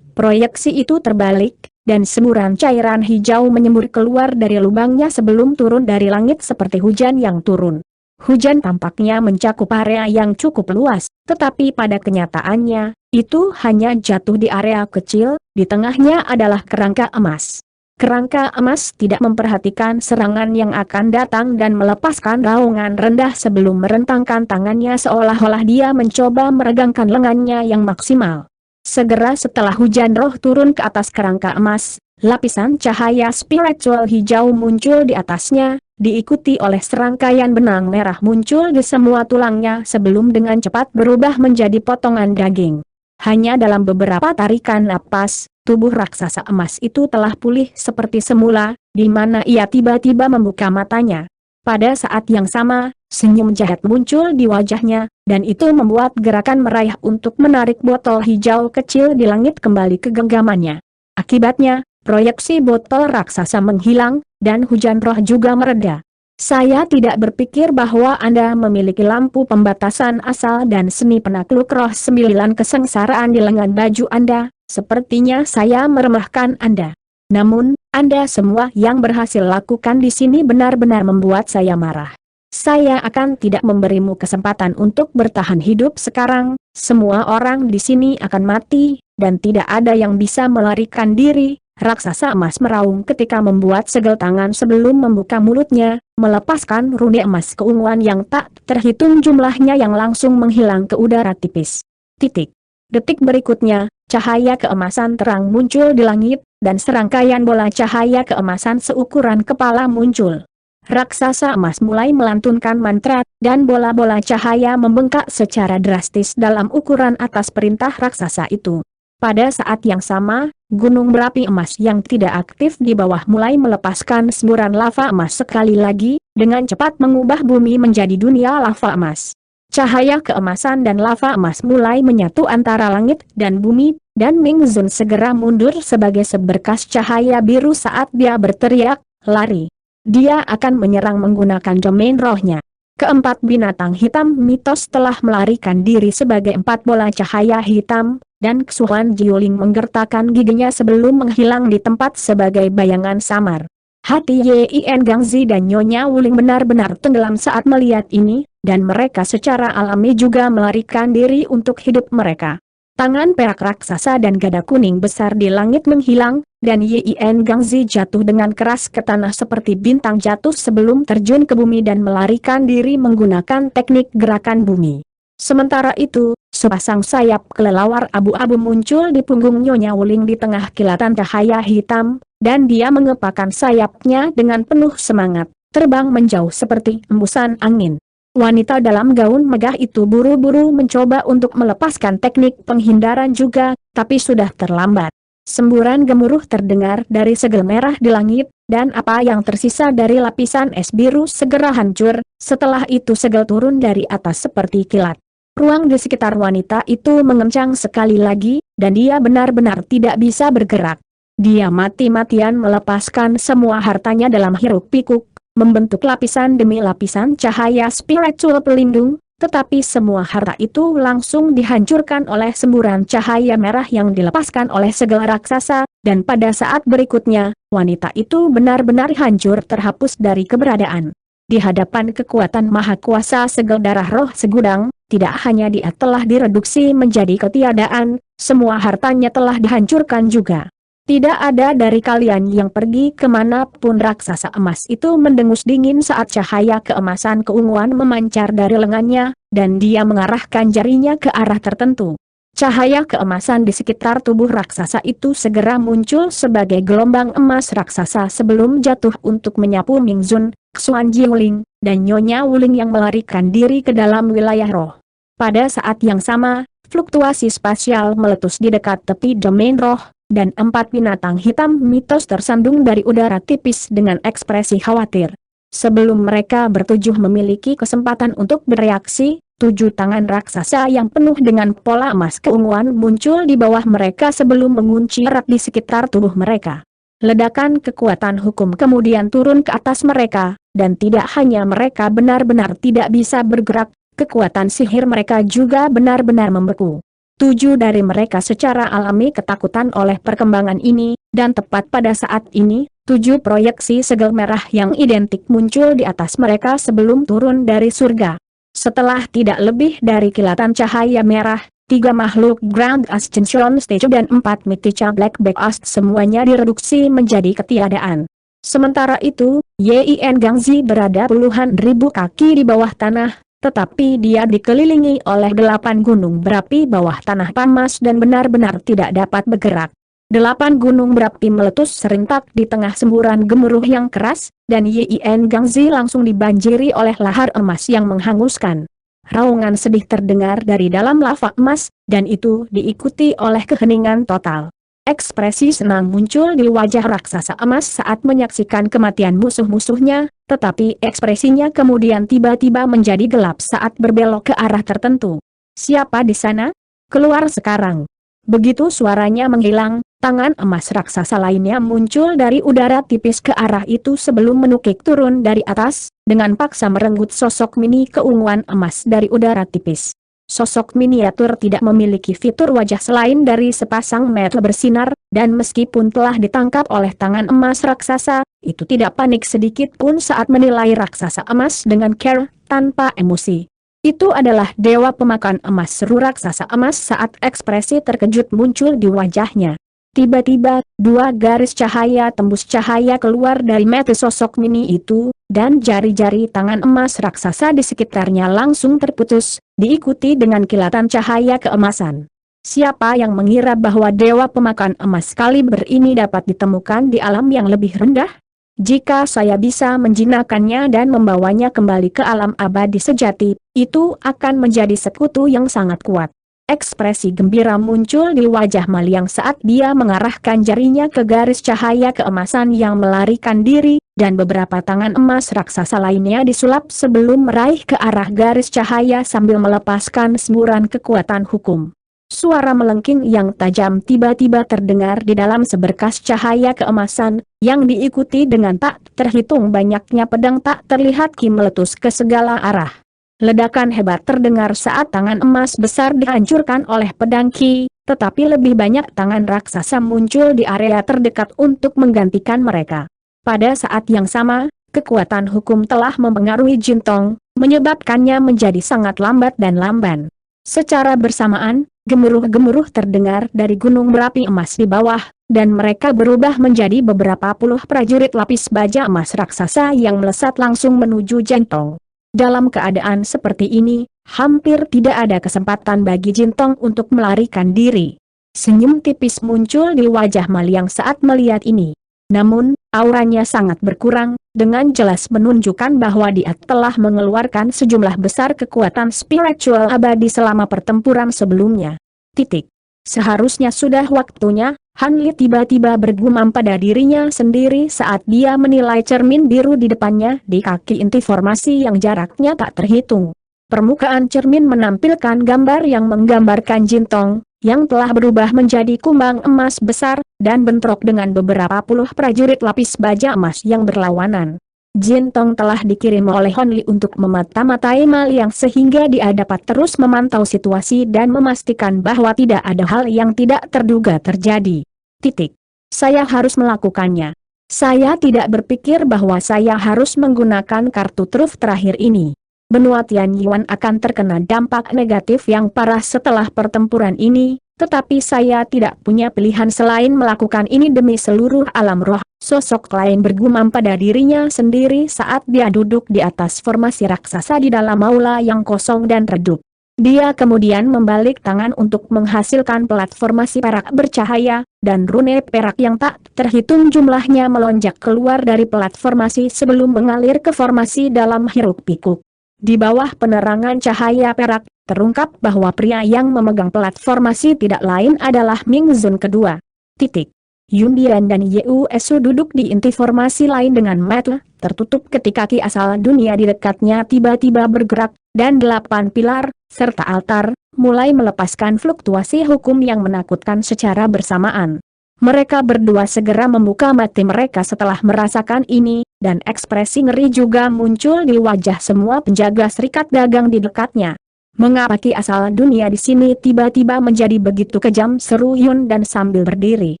Proyeksi itu terbalik, dan semburan cairan hijau menyembur keluar dari lubangnya sebelum turun dari langit seperti hujan yang turun. Hujan tampaknya mencakup area yang cukup luas, tetapi pada kenyataannya, itu hanya jatuh di area kecil, di tengahnya adalah kerangka emas. Kerangka emas tidak memperhatikan serangan yang akan datang dan melepaskan raungan rendah sebelum merentangkan tangannya seolah-olah dia mencoba meregangkan lengannya yang maksimal. Segera setelah hujan roh turun ke atas kerangka emas, lapisan cahaya spiritual hijau muncul di atasnya, diikuti oleh serangkaian benang merah muncul di semua tulangnya sebelum dengan cepat berubah menjadi potongan daging. Hanya dalam beberapa tarikan napas, tubuh raksasa emas itu telah pulih seperti semula, di mana ia tiba-tiba membuka matanya. Pada saat yang sama, senyum jahat muncul di wajahnya, dan itu membuat gerakan meraih untuk menarik botol hijau kecil di langit kembali ke genggamannya. Akibatnya, proyeksi botol raksasa menghilang, dan hujan roh juga mereda. Saya tidak berpikir bahwa Anda memiliki lampu pembatasan asal dan seni penakluk roh 9 kesengsaraan di lengan baju Anda, sepertinya saya meremehkan Anda. Namun, Anda semua yang berhasil lakukan di sini benar-benar membuat saya marah. Saya akan tidak memberimu kesempatan untuk bertahan hidup sekarang, semua orang di sini akan mati, dan tidak ada yang bisa melarikan diri. Raksasa emas meraung ketika membuat segel tangan sebelum membuka mulutnya, melepaskan rune emas keunguan yang tak terhitung jumlahnya yang langsung menghilang ke udara tipis. Titik. Detik berikutnya, cahaya keemasan terang muncul di langit, dan serangkaian bola cahaya keemasan seukuran kepala muncul. Raksasa emas mulai melantunkan mantra, dan bola-bola cahaya membengkak secara drastis dalam ukuran atas perintah raksasa itu. Pada saat yang sama, gunung berapi emas yang tidak aktif di bawah mulai melepaskan semburan lava emas sekali lagi, dengan cepat mengubah bumi menjadi dunia lava emas. Cahaya keemasan dan lava emas mulai menyatu antara langit dan bumi, dan Ming Zun segera mundur sebagai seberkas cahaya biru saat dia berteriak, lari. Dia akan menyerang menggunakan domain rohnya. Keempat binatang hitam mitos telah melarikan diri sebagai 4 bola cahaya hitam, dan Xuan Jiuling menggertakkan giginya sebelum menghilang di tempat sebagai bayangan samar. Hati Yin Gangzi dan Nyonya Wuling benar-benar tenggelam saat melihat ini, dan mereka secara alami juga melarikan diri untuk hidup mereka. Tangan perak raksasa dan gada kuning besar di langit menghilang, dan Yin Gangzi jatuh dengan keras ke tanah seperti bintang jatuh sebelum terjun ke bumi dan melarikan diri menggunakan teknik gerakan bumi. Sementara itu, sepasang sayap kelelawar abu-abu muncul di punggung Nyonya Wuling di tengah kilatan cahaya hitam, dan dia mengepakkan sayapnya dengan penuh semangat, terbang menjauh seperti embusan angin. Wanita dalam gaun megah itu buru-buru mencoba untuk melepaskan teknik penghindaran juga, tapi sudah terlambat. Semburan gemuruh terdengar dari segel merah di langit, dan apa yang tersisa dari lapisan es biru segera hancur, setelah itu segel turun dari atas seperti kilat. Ruang di sekitar wanita itu mengencang sekali lagi, dan dia benar-benar tidak bisa bergerak. Dia mati-matian melepaskan semua hartanya dalam hiruk-pikuk, membentuk lapisan demi lapisan cahaya spiritual pelindung, tetapi semua harta itu langsung dihancurkan oleh semburan cahaya merah yang dilepaskan oleh segel raksasa, dan pada saat berikutnya, wanita itu benar-benar hancur terhapus dari keberadaan. Di hadapan kekuatan maha kuasa segel darah roh segudang, tidak hanya dia telah direduksi menjadi ketiadaan, semua hartanya telah dihancurkan juga. Tidak ada dari kalian yang pergi kemanapun. Raksasa emas itu mendengus dingin saat cahaya keemasan keunguan memancar dari lengannya, dan dia mengarahkan jarinya ke arah tertentu. Cahaya keemasan di sekitar tubuh raksasa itu segera muncul sebagai gelombang emas raksasa sebelum jatuh untuk menyapu Mingzun, Xuan Jingling, dan Nyonya Wuling yang melarikan diri ke dalam wilayah roh. Pada saat yang sama, fluktuasi spasial meletus di dekat tepi domain roh, dan 4 binatang hitam mitos tersandung dari udara tipis dengan ekspresi khawatir. Sebelum mereka bertujuh memiliki kesempatan untuk bereaksi, 7 tangan raksasa yang penuh dengan pola emas keunguan muncul di bawah mereka sebelum mengunci erat di sekitar tubuh mereka. Ledakan kekuatan hukum kemudian turun ke atas mereka, dan tidak hanya mereka benar-benar tidak bisa bergerak, kekuatan sihir mereka juga benar-benar membeku. 7 dari mereka secara alami ketakutan oleh perkembangan ini, dan tepat pada saat ini, 7 proyeksi segel merah yang identik muncul di atas mereka sebelum turun dari surga. Setelah tidak lebih dari kilatan cahaya merah, 3 makhluk Grand Ascension Stage dan 4 Mythical Black Beast semuanya direduksi menjadi ketiadaan. Sementara itu, Yin Gangzi berada puluhan ribu kaki di bawah tanah, tetapi dia dikelilingi oleh 8 gunung berapi bawah tanah panas dan benar-benar tidak dapat bergerak. 8 gunung berapi meletus serentak di tengah semburan gemuruh yang keras, dan Yin Gangzi langsung dibanjiri oleh lahar emas yang menghanguskan. Raungan sedih terdengar dari dalam lava emas, dan itu diikuti oleh keheningan total. Ekspresi senang muncul di wajah raksasa emas saat menyaksikan kematian musuh-musuhnya, tetapi ekspresinya kemudian tiba-tiba menjadi gelap saat berbelok ke arah tertentu. "Siapa di sana? Keluar sekarang!" Begitu suaranya menghilang, tangan emas raksasa lainnya muncul dari udara tipis ke arah itu sebelum menukik turun dari atas, dengan paksa merenggut sosok mini keunguan emas dari udara tipis. Sosok miniatur tidak memiliki fitur wajah selain dari sepasang mata bersinar, dan meskipun telah ditangkap oleh tangan emas raksasa, itu tidak panik sedikit pun saat menilai raksasa emas dengan care, tanpa emosi. "Itu adalah dewa pemakan emas," seru raksasa emas saat ekspresi terkejut muncul di wajahnya. Tiba-tiba, 2 garis cahaya tembus cahaya keluar dari mata sosok mini itu, dan jari-jari tangan emas raksasa di sekitarnya langsung terputus, diikuti dengan kilatan cahaya keemasan. Siapa yang mengira bahwa dewa pemakan emas kaliber ini dapat ditemukan di alam yang lebih rendah? Jika saya bisa menjinakkannya dan membawanya kembali ke alam abadi sejati, itu akan menjadi sekutu yang sangat kuat. Ekspresi gembira muncul di wajah Maliang saat dia mengarahkan jarinya ke garis cahaya keemasan yang melarikan diri, dan beberapa tangan emas raksasa lainnya disulap sebelum meraih ke arah garis cahaya sambil melepaskan semburan kekuatan hukum. Suara melengking yang tajam tiba-tiba terdengar di dalam seberkas cahaya keemasan, yang diikuti dengan tak terhitung banyaknya pedang tak terlihat ki meletus ke segala arah. Ledakan hebat terdengar saat tangan emas besar dihancurkan oleh pedang ki, tetapi lebih banyak tangan raksasa muncul di area terdekat untuk menggantikan mereka. Pada saat yang sama, kekuatan hukum telah mempengaruhi Jintong, menyebabkannya menjadi sangat lambat dan lamban. Secara bersamaan, gemuruh-gemuruh terdengar dari gunung berapi emas di bawah, dan mereka berubah menjadi beberapa puluh prajurit lapis baja emas raksasa yang melesat langsung menuju Jintong. Dalam keadaan seperti ini, hampir tidak ada kesempatan bagi Jintong untuk melarikan diri. Senyum tipis muncul di wajah Maliang saat melihat ini. Namun, auranya sangat berkurang, dengan jelas menunjukkan bahwa dia telah mengeluarkan sejumlah besar kekuatan spiritual abadi selama pertempuran sebelumnya. Titik. Seharusnya sudah waktunya, Han Li tiba-tiba bergumam pada dirinya sendiri saat dia menilai cermin biru di depannya di kaki inti formasi yang jaraknya tak terhitung. Permukaan cermin menampilkan gambar yang menggambarkan Jintong, yang telah berubah menjadi kumbang emas besar, dan bentrok dengan beberapa puluh prajurit lapis baja emas yang berlawanan. Jintong telah dikirim oleh Han Li untuk memata-matai Ma Liang sehingga dia dapat terus memantau situasi dan memastikan bahwa tidak ada hal yang tidak terduga terjadi. Titik. Saya harus melakukannya. Saya tidak berpikir bahwa saya harus menggunakan kartu truf terakhir ini. Benua Tianyuan akan terkena dampak negatif yang parah setelah pertempuran ini, tetapi saya tidak punya pilihan selain melakukan ini demi seluruh alam roh. Sosok lain bergumam pada dirinya sendiri saat dia duduk di atas formasi raksasa di dalam aula yang kosong dan redup. Dia kemudian membalik tangan untuk menghasilkan plat formasi perak bercahaya, dan rune perak yang tak terhitung jumlahnya melonjak keluar dari plat formasi sebelum mengalir ke formasi dalam hiruk-pikuk. Di bawah penerangan cahaya perak, terungkap bahwa pria yang memegang plat formasi tidak lain adalah Ming Zun kedua. Titik. Yun Dian dan Yeu Esu duduk di inti formasi lain dengan mata tertutup ketika ki asal dunia di dekatnya tiba-tiba bergerak, dan 8 pilar, serta altar, mulai melepaskan fluktuasi hukum yang menakutkan secara bersamaan. Mereka berdua segera membuka mata mereka setelah merasakan ini, dan ekspresi ngeri juga muncul di wajah semua penjaga serikat dagang di dekatnya. Mengapa ki asal dunia di sini tiba-tiba menjadi begitu kejam, seru Yun Dan sambil berdiri.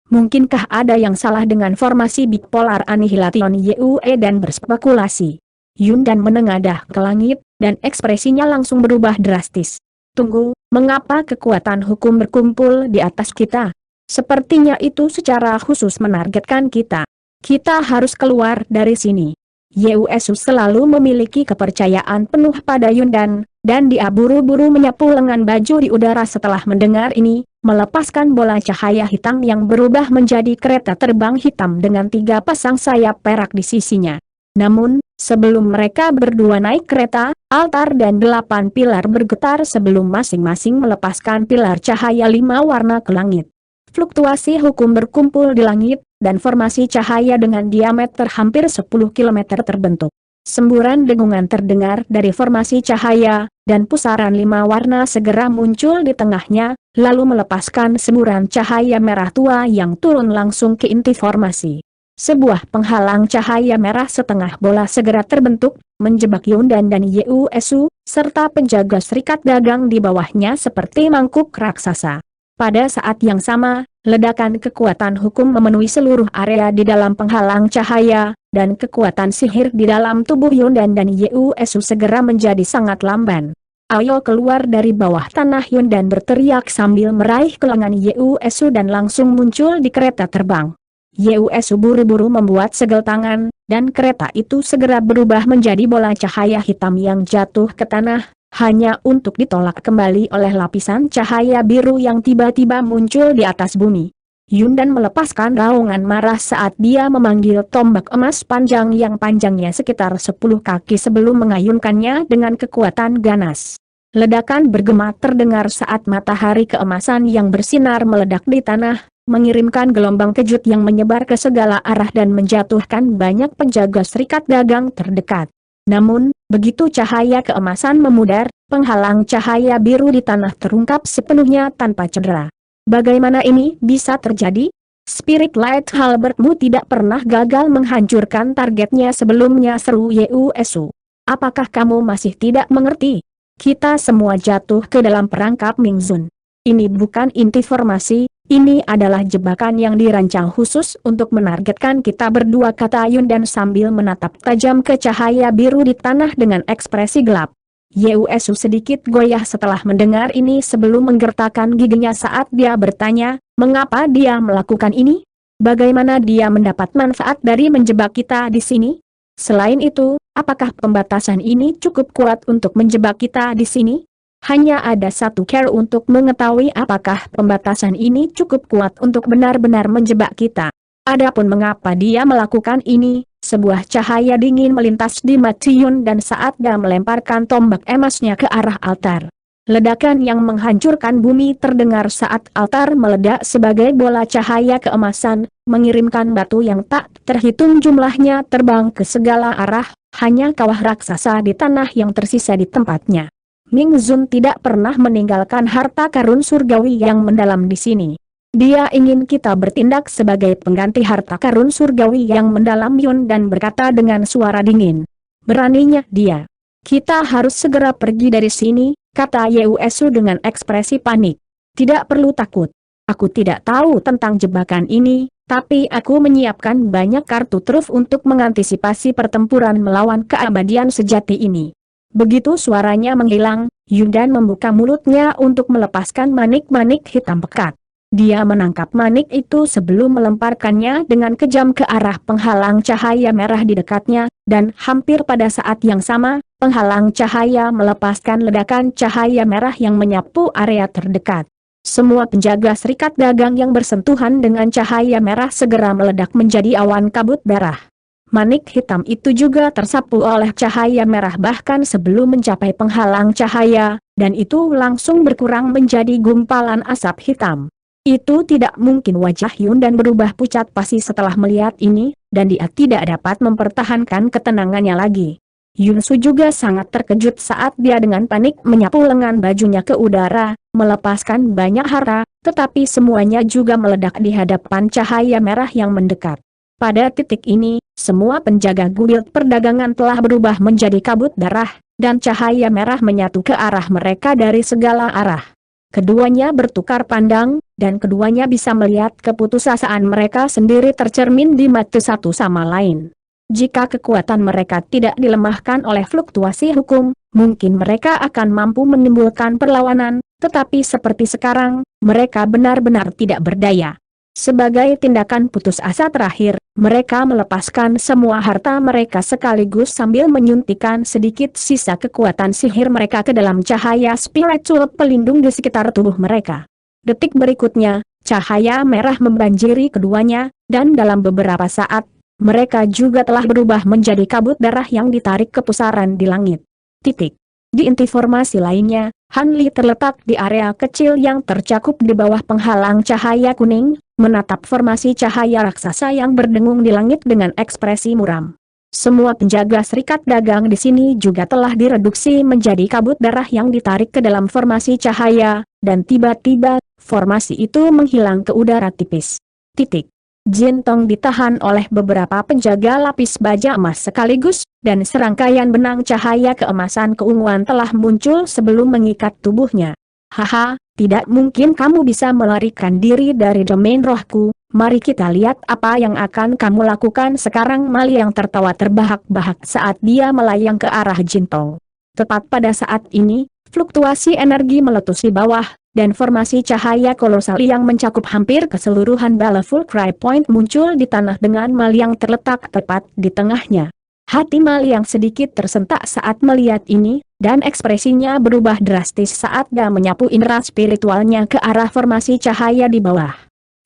Mungkinkah ada yang salah dengan formasi bipolar Annihilation Yue dan berspekulasi. Yun Dan menengadah ke langit, dan ekspresinya langsung berubah drastis. Tunggu, mengapa kekuatan hukum berkumpul di atas kita? Sepertinya itu secara khusus menargetkan kita. Kita harus keluar dari sini. Yesu selalu memiliki kepercayaan penuh pada Yun dan dia buru-buru menyapu lengan baju di udara setelah mendengar ini, melepaskan bola cahaya hitam yang berubah menjadi kereta terbang hitam dengan 3 pasang sayap perak di sisinya. Namun, sebelum mereka berdua naik kereta, altar dan 8 pilar bergetar sebelum masing-masing melepaskan pilar cahaya 5 warna ke langit. Fluktuasi hukum berkumpul di langit, dan formasi cahaya dengan diameter hampir 10 km terbentuk. Semburan dengungan terdengar dari formasi cahaya, dan pusaran 5 warna segera muncul di tengahnya, lalu melepaskan semburan cahaya merah tua yang turun langsung ke inti formasi. Sebuah penghalang cahaya merah setengah bola segera terbentuk, menjebak Yun Dan Yesu, serta penjaga serikat dagang di bawahnya seperti mangkuk raksasa. Pada saat yang sama, ledakan kekuatan hukum memenuhi seluruh area di dalam penghalang cahaya, dan kekuatan sihir di dalam tubuh Yun Dan Yesu segera menjadi sangat lamban. Ayo keluar dari bawah tanah, Yun Dan berteriak sambil meraih ke lengan Yesu dan langsung muncul di kereta terbang. Yesu buru-buru membuat segel tangan, dan kereta itu segera berubah menjadi bola cahaya hitam yang jatuh ke tanah, hanya untuk ditolak kembali oleh lapisan cahaya biru yang tiba-tiba muncul di atas bumi. Yun Dan melepaskan raungan marah saat dia memanggil tombak emas panjang yang panjangnya sekitar 10 kaki sebelum mengayunkannya dengan kekuatan ganas. Ledakan bergema terdengar saat matahari keemasan yang bersinar meledak di tanah, mengirimkan gelombang kejut yang menyebar ke segala arah dan menjatuhkan banyak penjaga serikat dagang terdekat. Namun, begitu cahaya keemasan memudar, penghalang cahaya biru di tanah terungkap sepenuhnya tanpa cedera. Bagaimana ini bisa terjadi? Spirit Light Halbertmu tidak pernah gagal menghancurkan targetnya sebelumnya, seru Yesu. Apakah kamu masih tidak mengerti? Kita semua jatuh ke dalam perangkap Ming Zun. Ini bukan inti formasi, ini adalah jebakan yang dirancang khusus untuk menargetkan kita berdua, kata Yun Dan sambil menatap tajam ke cahaya biru di tanah dengan ekspresi gelap. Yesu sedikit goyah setelah mendengar ini sebelum menggertakkan giginya saat dia bertanya, mengapa dia melakukan ini? Bagaimana dia mendapat manfaat dari menjebak kita di sini? Selain itu, apakah pembatasan ini cukup kuat untuk menjebak kita di sini? Hanya ada satu cara untuk mengetahui apakah pembatasan ini cukup kuat untuk benar-benar menjebak kita. Adapun mengapa dia melakukan ini, sebuah cahaya dingin melintas di mata Yun dan saat dia melemparkan tombak emasnya ke arah altar. Ledakan yang menghancurkan bumi terdengar saat altar meledak sebagai bola cahaya keemasan, mengirimkan batu yang tak terhitung jumlahnya terbang ke segala arah, hanya kawah raksasa di tanah yang tersisa di tempatnya. Ming Zun tidak pernah meninggalkan harta karun surgawi yang mendalam di sini. Dia ingin kita bertindak sebagai pengganti harta karun surgawi yang mendalam Yun dan berkata dengan suara dingin. Beraninya dia. Kita harus segera pergi dari sini, kata Yesu dengan ekspresi panik. Tidak perlu takut. Aku tidak tahu tentang jebakan ini, tapi aku menyiapkan banyak kartu truf untuk mengantisipasi pertempuran melawan keabadian sejati ini. Begitu suaranya menghilang, Yundan membuka mulutnya untuk melepaskan manik-manik hitam pekat. Dia menangkap manik itu sebelum melemparkannya dengan kejam ke arah penghalang cahaya merah di dekatnya, dan hampir pada saat yang sama, penghalang cahaya melepaskan ledakan cahaya merah yang menyapu area terdekat. Semua penjaga serikat dagang yang bersentuhan dengan cahaya merah segera meledak menjadi awan kabut darah. Manik hitam itu juga tersapu oleh cahaya merah bahkan sebelum mencapai penghalang cahaya, dan itu langsung berkurang menjadi gumpalan asap hitam. Itu tidak mungkin wajah Yun dan berubah pucat pasi setelah melihat ini, dan dia tidak dapat mempertahankan ketenangannya lagi. Yun Su juga sangat terkejut saat dia dengan panik menyapu lengan bajunya ke udara, melepaskan banyak harta, tetapi semuanya juga meledak di hadapan cahaya merah yang mendekat. Pada titik ini, semua penjaga guild perdagangan telah berubah menjadi kabut darah, dan cahaya merah menyatu ke arah mereka dari segala arah. Keduanya bertukar pandang, dan keduanya bisa melihat keputusasaan mereka sendiri tercermin di mata satu sama lain. Jika kekuatan mereka tidak dilemahkan oleh fluktuasi hukum, mungkin mereka akan mampu menimbulkan perlawanan, tetapi seperti sekarang, mereka benar-benar tidak berdaya. Sebagai tindakan putus asa terakhir, mereka melepaskan semua harta mereka sekaligus sambil menyuntikkan sedikit sisa kekuatan sihir mereka ke dalam cahaya spiritual pelindung di sekitar tubuh mereka. Detik berikutnya, cahaya merah membanjiri keduanya, dan dalam beberapa saat, mereka juga telah berubah menjadi kabut darah yang ditarik ke pusaran di langit. Titik. Di informasi lainnya, Han Li terletak di area kecil yang tercakup di bawah penghalang cahaya kuning, menatap formasi cahaya raksasa yang berdengung di langit dengan ekspresi muram. Semua penjaga serikat dagang di sini juga telah direduksi menjadi kabut darah yang ditarik ke dalam formasi cahaya, dan tiba-tiba, formasi itu menghilang ke udara tipis. Titik. Jin Tong ditahan oleh beberapa penjaga lapis baja emas sekaligus, dan serangkaian benang cahaya keemasan keunguan telah muncul sebelum mengikat tubuhnya. Haha, tidak mungkin kamu bisa melarikan diri dari domain rohku, mari kita lihat apa yang akan kamu lakukan sekarang. Mali yang tertawa terbahak-bahak saat dia melayang ke arah Jin Tong. Tepat pada saat ini, fluktuasi energi meletus di bawah, dan formasi cahaya kolosal yang mencakup hampir keseluruhan Baleful Cry Point muncul di tanah dengan Mal yang terletak tepat di tengahnya. Hati Mal yang sedikit tersentak saat melihat ini, dan ekspresinya berubah drastis saat dia menyapu indera spiritualnya ke arah formasi cahaya di bawah.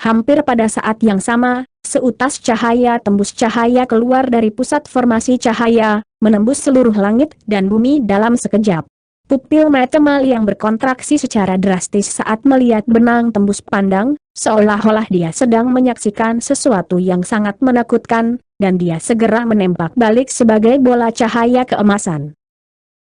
Hampir pada saat yang sama, seutas cahaya tembus cahaya keluar dari pusat formasi cahaya, menembus seluruh langit dan bumi dalam sekejap. Pupil mata Mal yang berkontraksi secara drastis saat melihat benang tembus pandang, seolah-olah dia sedang menyaksikan sesuatu yang sangat menakutkan, dan dia segera menembak balik sebagai bola cahaya keemasan.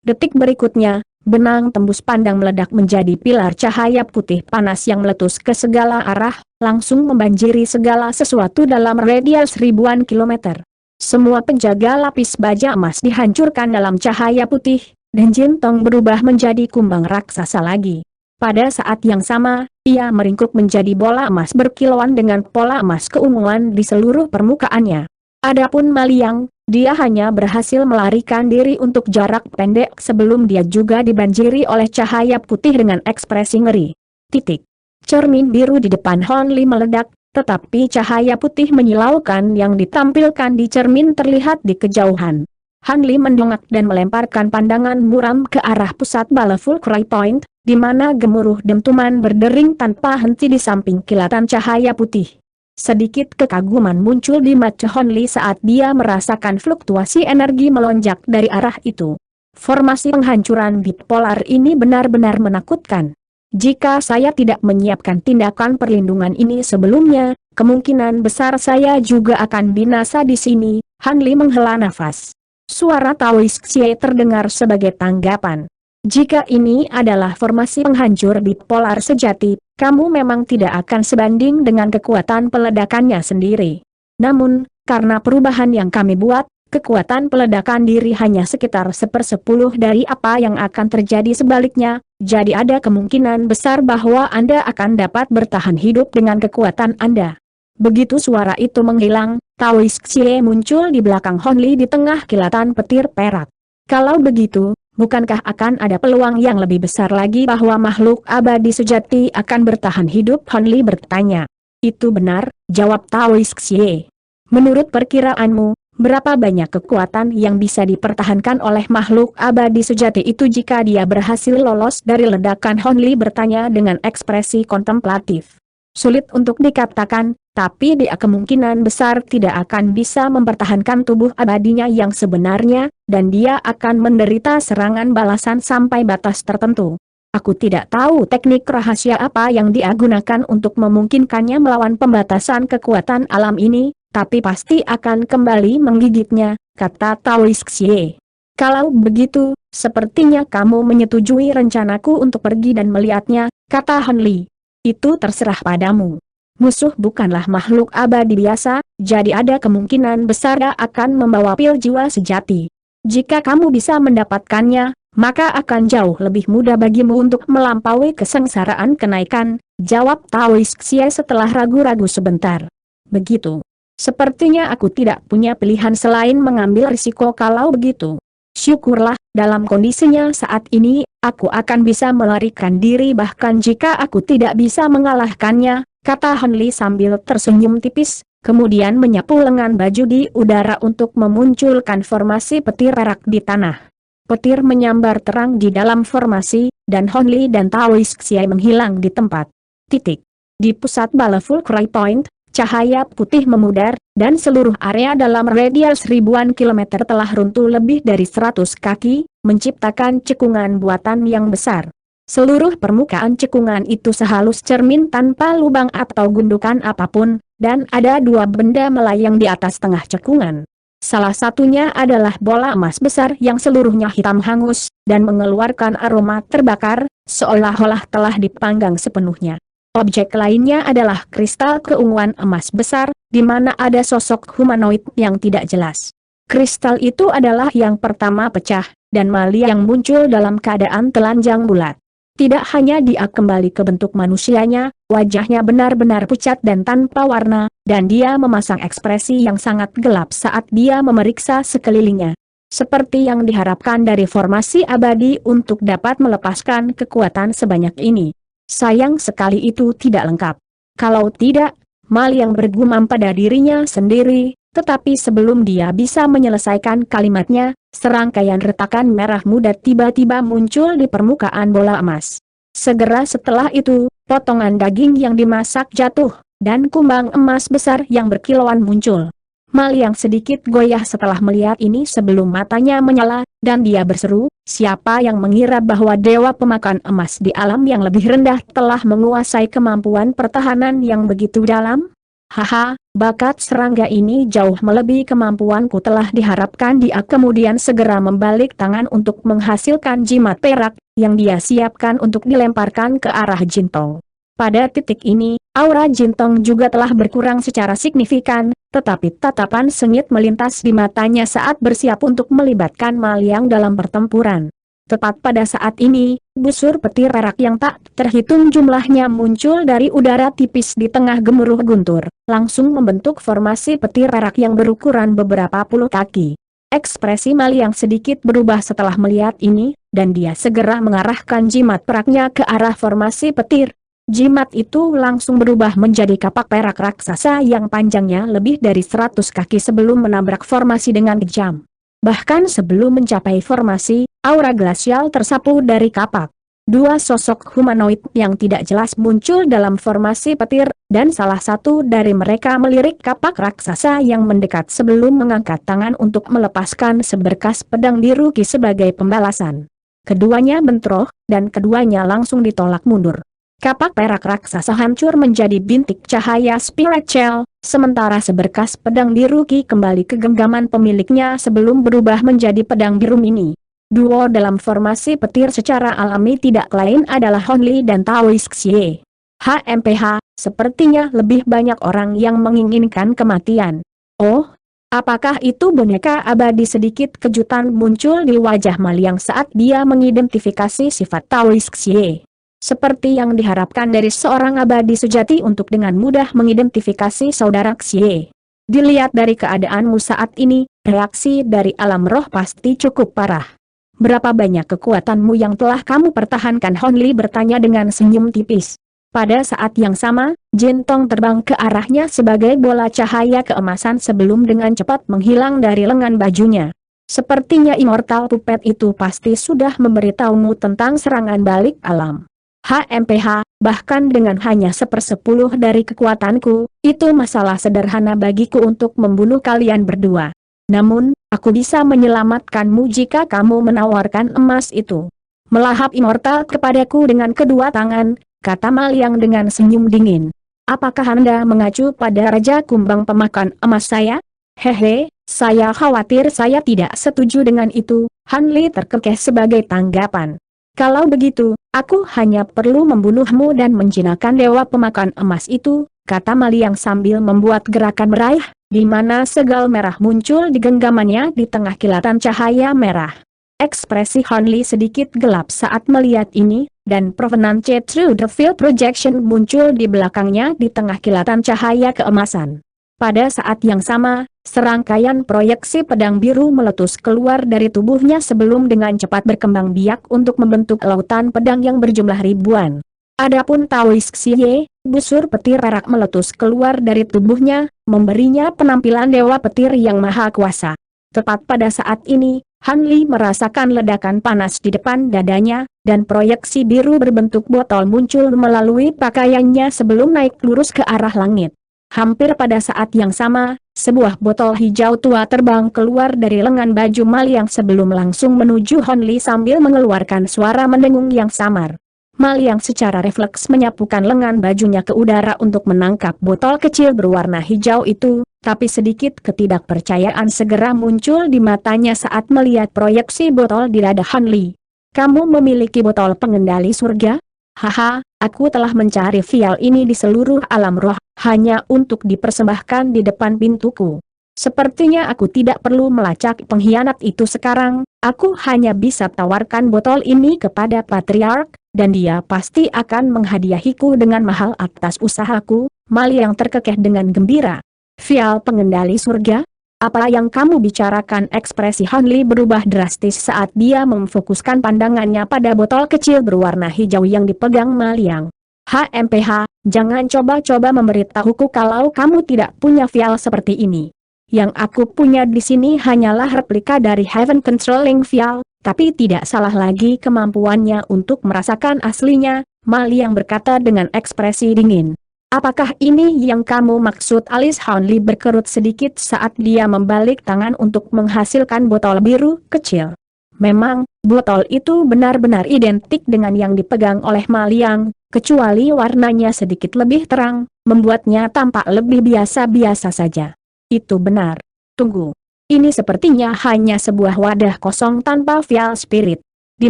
Detik berikutnya, benang tembus pandang meledak menjadi pilar cahaya putih panas yang meletus ke segala arah, langsung membanjiri segala sesuatu dalam radius ribuan kilometer. Semua penjaga lapis baja emas dihancurkan dalam cahaya putih, dan Jin Tong berubah menjadi kumbang raksasa lagi. Pada saat yang sama, ia meringkuk menjadi bola emas berkilauan dengan pola emas keunguan di seluruh permukaannya. Adapun Maliang, dia hanya berhasil melarikan diri untuk jarak pendek sebelum dia juga dibanjiri oleh cahaya putih dengan ekspresi ngeri. Titik. Cermin biru di depan Han Li meledak, tetapi cahaya putih menyilaukan yang ditampilkan di cermin terlihat di kejauhan. Han Li mendongak dan melemparkan pandangan muram ke arah pusat Baleful Cry Point, di mana gemuruh dentuman berdering tanpa henti di samping kilatan cahaya putih. Sedikit kekaguman muncul di mata Hon Li saat dia merasakan fluktuasi energi melonjak dari arah itu. Formasi penghancuran bipolar ini benar-benar menakutkan. Jika saya tidak menyiapkan tindakan perlindungan ini sebelumnya, kemungkinan besar saya juga akan binasa di sini. Han Li menghela nafas. Suara Taoist Xie terdengar sebagai tanggapan. Jika ini adalah formasi penghancur bipolar sejati, kamu memang tidak akan sebanding dengan kekuatan peledakannya sendiri. Namun, karena perubahan yang kami buat, kekuatan peledakan diri hanya sekitar 1/10 dari apa yang akan terjadi sebaliknya, jadi ada kemungkinan besar bahwa Anda akan dapat bertahan hidup dengan kekuatan Anda. Begitu suara itu menghilang, Taoist Xie muncul di belakang Hon Li di tengah kilatan petir perak. Kalau begitu, bukankah akan ada peluang yang lebih besar lagi bahwa makhluk abadi sejati akan bertahan hidup? Hon Li bertanya. Itu benar, jawab Taoist Xie. Menurut perkiraanmu, berapa banyak kekuatan yang bisa dipertahankan oleh makhluk abadi sejati itu jika dia berhasil lolos dari ledakan? Hon Li bertanya dengan ekspresi kontemplatif. Sulit untuk dikatakan, tapi dia kemungkinan besar tidak akan bisa mempertahankan tubuh abadinya yang sebenarnya, dan dia akan menderita serangan balasan sampai batas tertentu. Aku tidak tahu teknik rahasia apa yang dia gunakan untuk memungkinkannya melawan pembatasan kekuatan alam ini, tapi pasti akan kembali menggigitnya, kata Taoist Xie. Kalau begitu, sepertinya kamu menyetujui rencanaku untuk pergi dan melihatnya, kata Han Li. Itu terserah padamu. Musuh bukanlah makhluk abadi biasa, jadi ada kemungkinan besar dia akan membawa pil jiwa sejati. Jika kamu bisa mendapatkannya, maka akan jauh lebih mudah bagimu untuk melampaui kesengsaraan kenaikan, jawab Taoist Xie setelah ragu-ragu sebentar. Begitu. Sepertinya aku tidak punya pilihan selain mengambil risiko. Kalau begitu, syukurlah, dalam kondisinya saat ini, aku akan bisa melarikan diri bahkan jika aku tidak bisa mengalahkannya, kata Han Li sambil tersenyum tipis, kemudian menyapu lengan baju di udara untuk memunculkan formasi petir perak di tanah. Petir menyambar terang di dalam formasi, dan Hon Li dan Taoist Xie menghilang di tempat. Titik. Di pusat bala Fulcry Point, cahaya putih memudar, dan seluruh area dalam radius ribuan kilometer telah runtuh lebih dari 100 kaki, menciptakan cekungan buatan yang besar. Seluruh permukaan cekungan itu sehalus cermin tanpa lubang atau gundukan apapun, dan ada dua benda melayang di atas tengah cekungan. Salah satunya adalah bola emas besar yang seluruhnya hitam hangus, dan mengeluarkan aroma terbakar, seolah-olah telah dipanggang sepenuhnya. Objek lainnya adalah kristal keunguan emas besar, di mana ada sosok humanoid yang tidak jelas. Kristal itu adalah yang pertama pecah, dan Mali yang muncul dalam keadaan telanjang bulat. Tidak hanya dia kembali ke bentuk manusianya, wajahnya benar-benar pucat dan tanpa warna, dan dia memasang ekspresi yang sangat gelap saat dia memeriksa sekelilingnya. Seperti yang diharapkan dari formasi abadi untuk dapat melepaskan kekuatan sebanyak ini. Sayang sekali itu tidak lengkap. Kalau tidak, Mal yang bergumam pada dirinya sendiri, tetapi sebelum dia bisa menyelesaikan kalimatnya, serangkaian retakan merah muda tiba-tiba muncul di permukaan bola emas. Segera setelah itu, potongan daging yang dimasak jatuh, dan kumbang emas besar yang berkilauan muncul. Mal yang sedikit goyah setelah melihat ini sebelum matanya menyala, dan dia berseru, siapa yang mengira bahwa dewa pemakan emas di alam yang lebih rendah telah menguasai kemampuan pertahanan yang begitu dalam? Haha, bakat serangga ini jauh melebihi kemampuanku. Telah diharapkan. Dia kemudian segera membalik tangan untuk menghasilkan jimat perak, yang dia siapkan untuk dilemparkan ke arah Jintong. Pada titik ini, aura Jintong juga telah berkurang secara signifikan, tetapi tatapan sengit melintas di matanya saat bersiap untuk melibatkan Maliang dalam pertempuran. Tepat pada saat ini, busur petir perak yang tak terhitung jumlahnya muncul dari udara tipis di tengah gemuruh guntur, langsung membentuk formasi petir perak yang berukuran beberapa puluh kaki. Ekspresi Maliang sedikit berubah setelah melihat ini, dan dia segera mengarahkan jimat peraknya ke arah formasi petir. Jimat itu langsung berubah menjadi kapak perak raksasa yang panjangnya lebih dari 100 kaki sebelum menabrak formasi dengan kejam. Bahkan sebelum mencapai formasi, aura glasial tersapu dari kapak. Dua sosok humanoid yang tidak jelas muncul dalam formasi petir, dan salah satu dari mereka melirik kapak raksasa yang mendekat sebelum mengangkat tangan untuk melepaskan seberkas pedang biru Ki sebagai pembalasan. Keduanya bentrok, dan keduanya langsung ditolak mundur. Kapak perak raksasa hancur menjadi bintik cahaya spirit shell, sementara seberkas pedang biru Ki kembali ke genggaman pemiliknya sebelum berubah menjadi pedang biru mini. Duo dalam formasi petir secara alami tidak lain adalah Hon Li dan Taois Xie. HMPH, sepertinya lebih banyak orang yang menginginkan kematian. Oh, apakah itu boneka abadi? Sedikit kejutan muncul di wajah Maliang saat dia mengidentifikasi sifat Taois Xie. Seperti yang diharapkan dari seorang abadi sejati untuk dengan mudah mengidentifikasi saudara Xie. Dilihat dari keadaanmu saat ini, reaksi dari alam roh pasti cukup parah. Berapa banyak kekuatanmu yang telah kamu pertahankan? Hon Li bertanya dengan senyum tipis. Pada saat yang sama, Jin Tong terbang ke arahnya sebagai bola cahaya keemasan sebelum dengan cepat menghilang dari lengan bajunya. Sepertinya Immortal Puppet itu pasti sudah memberitahumu tentang serangan balik alam. HMPH, bahkan dengan hanya 1/10 dari kekuatanku, itu masalah sederhana bagiku untuk membunuh kalian berdua. Namun, aku bisa menyelamatkanmu jika kamu menawarkan emas itu. Melahap immortal kepadaku dengan kedua tangan, kata Maliang dengan senyum dingin. Apakah Anda mengacu pada Raja Kumbang pemakan emas saya? Hehe, saya khawatir saya tidak setuju dengan itu, Han Li terkekeh sebagai tanggapan. Kalau begitu, aku hanya perlu membunuhmu dan menjinakkan dewa pemakan emas itu, kata Maliang sambil membuat gerakan meraih, di mana segal merah muncul di genggamannya di tengah kilatan cahaya merah. Ekspresi Hon Li sedikit gelap saat melihat ini, dan Provenance Through the Field Projection muncul di belakangnya di tengah kilatan cahaya keemasan. Pada saat yang sama, serangkaian proyeksi pedang biru meletus keluar dari tubuhnya sebelum dengan cepat berkembang biak untuk membentuk lautan pedang yang berjumlah ribuan. Adapun Taois Xie, busur petir perak meletus keluar dari tubuhnya, memberinya penampilan dewa petir yang maha kuasa. Tepat pada saat ini, Han Li merasakan ledakan panas di depan dadanya, dan proyeksi biru berbentuk botol muncul melalui pakaiannya sebelum naik lurus ke arah langit. Hampir pada saat yang sama, sebuah botol hijau tua terbang keluar dari lengan baju Maliang sebelum langsung menuju Hon Li sambil mengeluarkan suara mendengung yang samar. Maliang secara refleks menyapukan lengan bajunya ke udara untuk menangkap botol kecil berwarna hijau itu, tapi sedikit ketidakpercayaan segera muncul di matanya saat melihat proyeksi botol di dada Han Li. Kamu memiliki botol pengendali surga? Haha, aku telah mencari vial ini di seluruh alam roh, hanya untuk dipersembahkan di depan pintuku. Sepertinya aku tidak perlu melacak pengkhianat itu sekarang, aku hanya bisa tawarkan botol ini kepada Patriark, dan dia pasti akan menghadiahiku dengan mahal atas usahaku. Maliang terkekeh dengan gembira. Vial pengendali surga? Apa yang kamu bicarakan? Ekspresi Han Li berubah drastis saat dia memfokuskan pandangannya pada botol kecil berwarna hijau yang dipegang Maliang. HMPH, jangan coba-coba memberitahuku kalau kamu tidak punya vial seperti ini. Yang aku punya di sini hanyalah replika dari Heaven Controlling Vial, tapi tidak salah lagi kemampuannya untuk merasakan aslinya, Maliang berkata dengan ekspresi dingin. Apakah ini yang kamu maksud? Alis Han Li berkerut sedikit saat dia membalik tangan untuk menghasilkan botol biru kecil. Memang, botol itu benar-benar identik dengan yang dipegang oleh Maliang, kecuali warnanya sedikit lebih terang, membuatnya tampak lebih biasa-biasa saja. Itu benar. Tunggu. Ini sepertinya hanya sebuah wadah kosong tanpa vial spirit. Di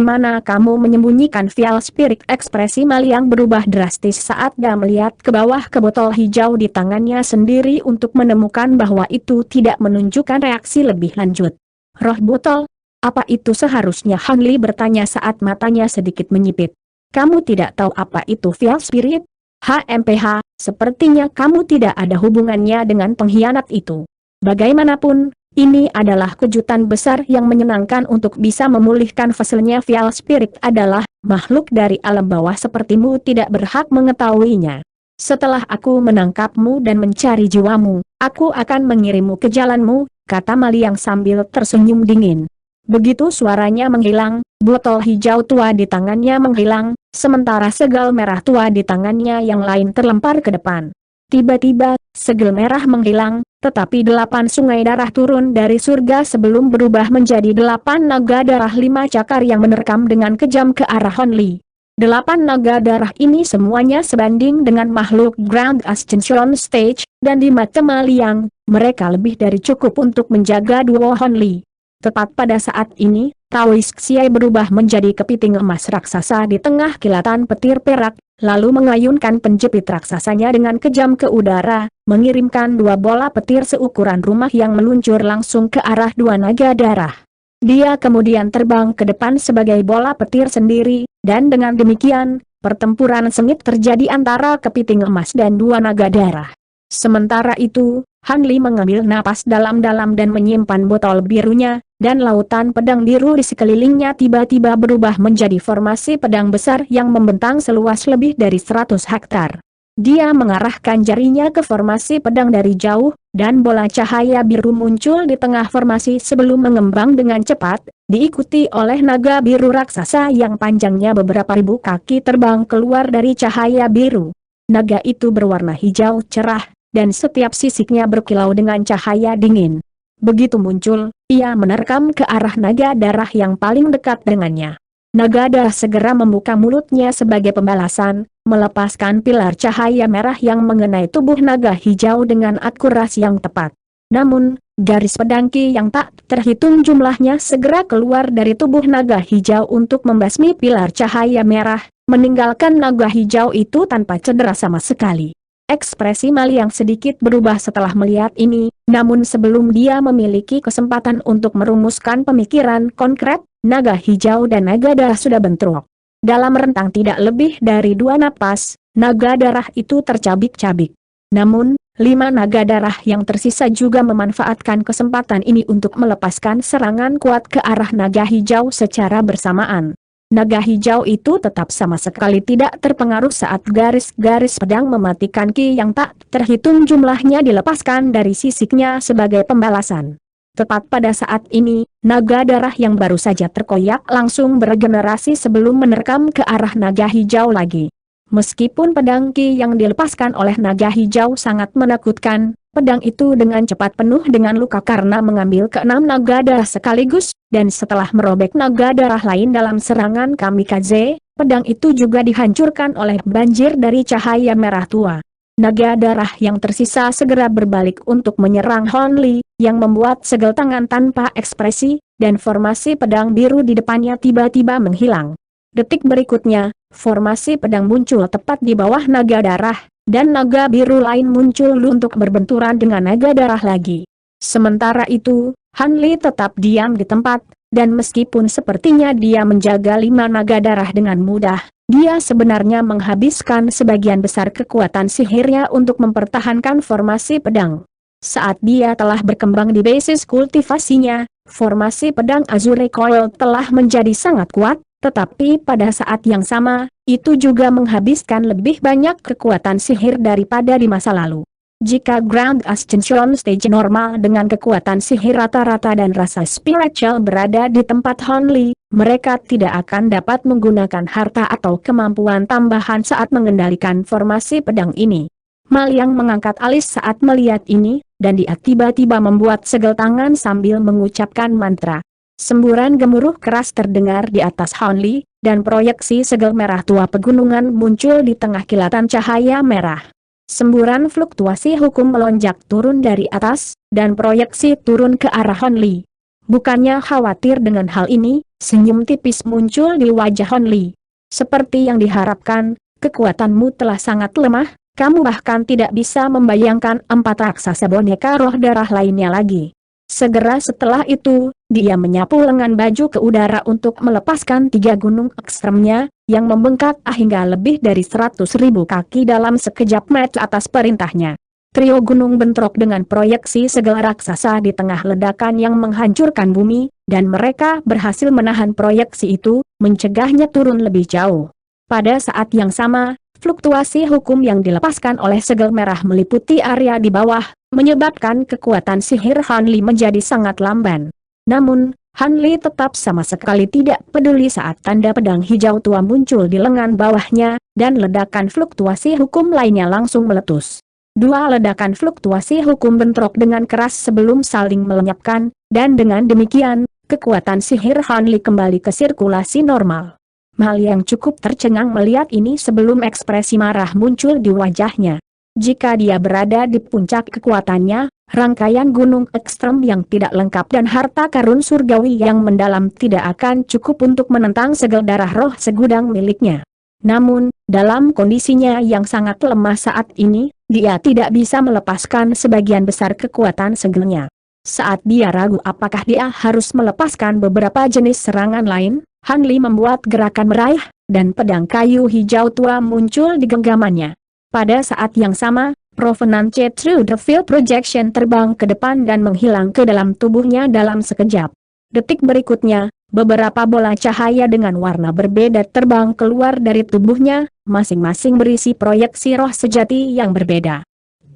mana kamu menyembunyikan vial spirit? Ekspresi Maliang berubah drastis saat dia melihat ke bawah ke botol hijau di tangannya sendiri untuk menemukan bahwa itu tidak menunjukkan reaksi lebih lanjut. Roh botol? Apa itu? Seharusnya Han Li bertanya saat matanya sedikit menyipit. Kamu tidak tahu apa itu vial spirit? HMPH, sepertinya kamu tidak ada hubungannya dengan pengkhianat itu. Bagaimanapun, ini adalah kejutan besar yang menyenangkan untuk bisa memulihkan fosilnya. Vial spirit adalah makhluk dari alam bawah sepertimu tidak berhak mengetahuinya. Setelah aku menangkapmu dan mencari jiwamu, aku akan mengirimmu ke jalanmu, kata Maliang sambil tersenyum dingin. Begitu suaranya menghilang, botol hijau tua di tangannya menghilang, sementara segel merah tua di tangannya yang lain terlempar ke depan. Tiba-tiba, segel merah menghilang, tetapi 8 sungai darah turun dari surga sebelum berubah menjadi 8 naga darah 5 cakar yang menerkam dengan kejam ke arah Hon Li. 8 naga darah ini semuanya sebanding dengan makhluk Grand Ascension Stage, dan di mata Ma Liang, mereka lebih dari cukup untuk menjaga duo Hon Li. Tepat pada saat ini, Taoist Xiai berubah menjadi kepiting emas raksasa di tengah kilatan petir perak, lalu mengayunkan penjepit raksasanya dengan kejam ke udara, mengirimkan 2 bola petir seukuran rumah yang meluncur langsung ke arah 2 naga darah. Dia kemudian terbang ke depan sebagai bola petir sendiri, dan dengan demikian, pertempuran sengit terjadi antara kepiting emas dan 2 naga darah. Sementara itu, Han Li mengambil napas dalam-dalam dan menyimpan botol birunya, dan lautan pedang biru di sekelilingnya tiba-tiba berubah menjadi formasi pedang besar yang membentang seluas lebih dari 100 hektar. Dia mengarahkan jarinya ke formasi pedang dari jauh, dan bola cahaya biru muncul di tengah formasi sebelum mengembang dengan cepat, diikuti oleh naga biru raksasa yang panjangnya beberapa ribu kaki terbang keluar dari cahaya biru. Naga itu berwarna hijau cerah, dan setiap sisiknya berkilau dengan cahaya dingin. Begitu muncul, ia menerkam ke arah naga darah yang paling dekat dengannya. Naga darah segera membuka mulutnya sebagai pembalasan, melepaskan pilar cahaya merah yang mengenai tubuh naga hijau dengan akurasi yang tepat. Namun, garis pedang Ki yang tak terhitung jumlahnya segera keluar dari tubuh naga hijau untuk membasmi pilar cahaya merah, meninggalkan naga hijau itu tanpa cedera sama sekali. Ekspresi Ma Liang sedikit berubah setelah melihat ini, namun sebelum dia memiliki kesempatan untuk merumuskan pemikiran konkret, naga hijau dan naga darah sudah bentrok. Dalam rentang tidak lebih dari 2 napas, naga darah itu tercabik-cabik. Namun, 5 naga darah yang tersisa juga memanfaatkan kesempatan ini untuk melepaskan serangan kuat ke arah naga hijau secara bersamaan. Naga hijau itu tetap sama sekali tidak terpengaruh saat garis-garis pedang mematikan Ki yang tak terhitung jumlahnya dilepaskan dari sisiknya sebagai pembalasan. Tepat pada saat ini, naga darah yang baru saja terkoyak langsung beregenerasi sebelum menerkam ke arah naga hijau lagi. Meskipun pedang Ki yang dilepaskan oleh naga hijau sangat menakutkan, pedang itu dengan cepat penuh dengan luka karena mengambil ke-6 naga darah sekaligus, dan setelah merobek naga darah lain dalam serangan kamikaze, pedang itu juga dihancurkan oleh banjir dari cahaya merah tua. Naga darah yang tersisa segera berbalik untuk menyerang Hon Li, yang membuat segel tangan tanpa ekspresi, dan formasi pedang biru di depannya tiba-tiba menghilang. Detik berikutnya, formasi pedang muncul tepat di bawah naga darah, dan naga biru lain muncul untuk berbenturan dengan naga darah lagi. Sementara itu, Han Li tetap diam di tempat, dan meskipun sepertinya dia menjaga 5 naga darah dengan mudah, dia sebenarnya menghabiskan sebagian besar kekuatan sihirnya untuk mempertahankan formasi pedang. Saat dia telah berkembang di basis kultivasinya, formasi pedang Azure Coil telah menjadi sangat kuat, tetapi pada saat yang sama, itu juga menghabiskan lebih banyak kekuatan sihir daripada di masa lalu. Jika Grand Ascension Stage normal dengan kekuatan sihir rata-rata dan rasa spiritual berada di tempat Hon Li, mereka tidak akan dapat menggunakan harta atau kemampuan tambahan saat mengendalikan formasi pedang ini. Ma Liang mengangkat alis saat melihat ini, dan dia tiba-tiba membuat segel tangan sambil mengucapkan mantra. Semburan gemuruh keras terdengar di atas Hon Li, dan proyeksi segel merah tua pegunungan muncul di tengah kilatan cahaya merah. Semburan fluktuasi hukum melonjak turun dari atas, dan proyeksi turun ke arah Hon Li. Bukannya khawatir dengan hal ini, senyum tipis muncul di wajah Hon Li. Seperti yang diharapkan, kekuatanmu telah sangat lemah, kamu bahkan tidak bisa membayangkan 4 raksasa boneka roh darah lainnya lagi. Segera setelah itu, dia menyapu lengan baju ke udara untuk melepaskan 3 gunung ekstremnya, yang membengkak hingga lebih dari 100.000 kaki dalam sekejap mata atas perintahnya. Trio gunung bentrok dengan proyeksi segel raksasa di tengah ledakan yang menghancurkan bumi, dan mereka berhasil menahan proyeksi itu, mencegahnya turun lebih jauh. Pada saat yang sama, fluktuasi hukum yang dilepaskan oleh segel merah meliputi area di bawah, menyebabkan kekuatan sihir Han Li menjadi sangat lamban. Namun, Han Li tetap sama sekali tidak peduli saat tanda pedang hijau tua muncul di lengan bawahnya, dan ledakan fluktuasi hukum lainnya langsung meletus. Dua ledakan fluktuasi hukum bentrok dengan keras sebelum saling melenyapkan, dan dengan demikian, kekuatan sihir Han Li kembali ke sirkulasi normal. Ma Liang cukup tercengang melihat ini sebelum ekspresi marah muncul di wajahnya. Jika dia berada di puncak kekuatannya, rangkaian gunung ekstrem yang tidak lengkap dan harta karun surgawi yang mendalam tidak akan cukup untuk menentang segel darah roh segudang miliknya. Namun, dalam kondisinya yang sangat lemah saat ini, dia tidak bisa melepaskan sebagian besar kekuatan segelnya. Saat dia ragu apakah dia harus melepaskan beberapa jenis serangan lain, Han Li membuat gerakan meraih, dan pedang kayu hijau tua muncul di genggamannya. Pada saat yang sama, Provenance Through the Field Projection terbang ke depan dan menghilang ke dalam tubuhnya dalam sekejap. Detik berikutnya, beberapa bola cahaya dengan warna berbeda terbang keluar dari tubuhnya, masing-masing berisi proyeksi roh sejati yang berbeda.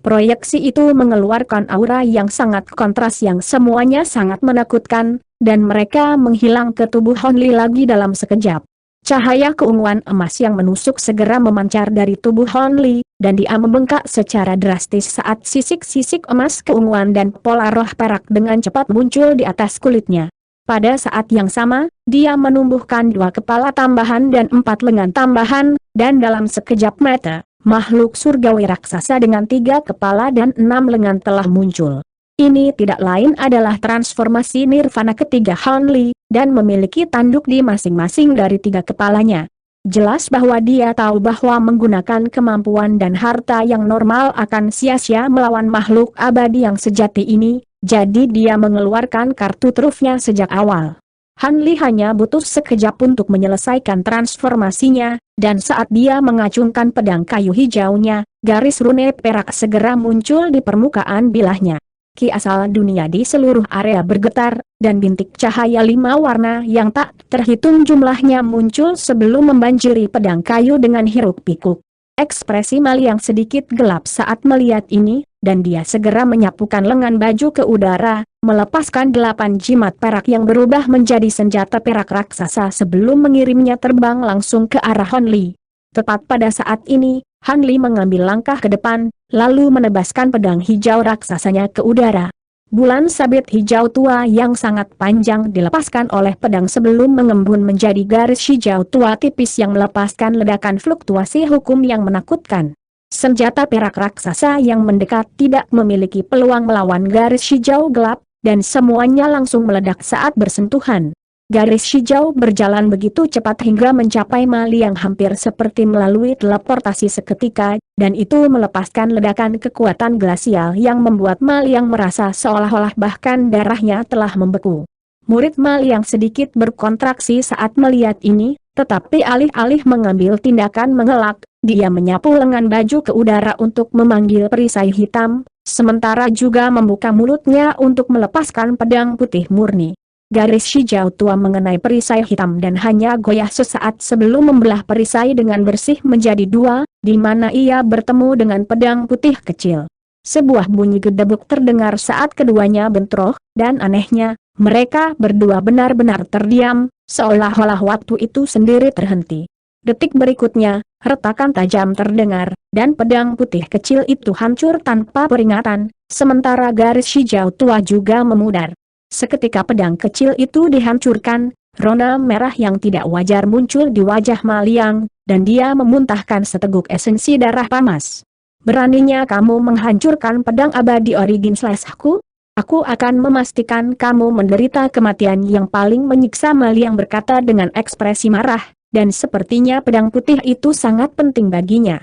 Proyeksi itu mengeluarkan aura yang sangat kontras yang semuanya sangat menakutkan, dan mereka menghilang ke tubuh Han Li lagi dalam sekejap. Cahaya keunguan emas yang menusuk segera memancar dari tubuh Han Li, dan dia membengkak secara drastis saat sisik-sisik emas keunguan dan pola roh perak dengan cepat muncul di atas kulitnya. Pada saat yang sama, dia menumbuhkan 2 kepala tambahan dan 4 lengan tambahan, dan dalam sekejap mata, makhluk surgawi raksasa dengan 3 kepala dan 6 lengan telah muncul. Ini tidak lain adalah transformasi nirvana ketiga Han Li, dan memiliki tanduk di masing-masing dari 3 kepalanya. Jelas bahwa dia tahu bahwa menggunakan kemampuan dan harta yang normal akan sia-sia melawan makhluk abadi yang sejati ini, jadi dia mengeluarkan kartu trufnya sejak awal. Han Li hanya butuh sekejap untuk menyelesaikan transformasinya, dan saat dia mengacungkan pedang kayu hijaunya, garis rune perak segera muncul di permukaan bilahnya. Ki asal dunia di seluruh area bergetar, dan bintik cahaya 5 warna yang tak terhitung jumlahnya muncul sebelum membanjiri pedang kayu dengan hiruk-pikuk. Ekspresi Ma Liang sedikit gelap saat melihat ini, dan dia segera menyapukan lengan baju ke udara, melepaskan 8 jimat perak yang berubah menjadi senjata perak raksasa sebelum mengirimnya terbang langsung ke arah Han Li. Tepat pada saat ini, Han Li mengambil langkah ke depan, lalu menebaskan pedang hijau raksasanya ke udara. Bulan sabit hijau tua yang sangat panjang dilepaskan oleh pedang sebelum mengembun menjadi garis hijau tua tipis yang melepaskan ledakan fluktuasi hukum yang menakutkan. Senjata perak raksasa yang mendekat tidak memiliki peluang melawan garis hijau gelap, dan semuanya langsung meledak saat bersentuhan. Garis hijau berjalan begitu cepat hingga mencapai Ma Liang hampir seperti melalui teleportasi seketika, dan itu melepaskan ledakan kekuatan glasial yang membuat Ma Liang merasa seolah-olah bahkan darahnya telah membeku. Murid Ma Liang sedikit berkontraksi saat melihat ini, tetapi alih-alih mengambil tindakan mengelak, dia menyapu lengan baju ke udara untuk memanggil perisai hitam, sementara juga membuka mulutnya untuk melepaskan pedang putih murni. Garis hijau tua mengenai perisai hitam dan hanya goyah sesaat sebelum membelah perisai dengan bersih menjadi 2, di mana ia bertemu dengan pedang putih kecil. Sebuah bunyi gedebuk terdengar saat keduanya bentrok, dan anehnya, mereka berdua benar-benar terdiam, seolah-olah waktu itu sendiri terhenti. Detik berikutnya, retakan tajam terdengar, dan pedang putih kecil itu hancur tanpa peringatan, sementara garis hijau tua juga memudar. Seketika pedang kecil itu dihancurkan, rona merah yang tidak wajar muncul di wajah Ma Liang, dan dia memuntahkan seteguk esensi darah panas. Beraninya kamu menghancurkan pedang abadi origin slash-ku? Aku akan memastikan kamu menderita kematian yang paling menyiksa. Ma Liang berkata dengan ekspresi marah, dan sepertinya pedang putih itu sangat penting baginya.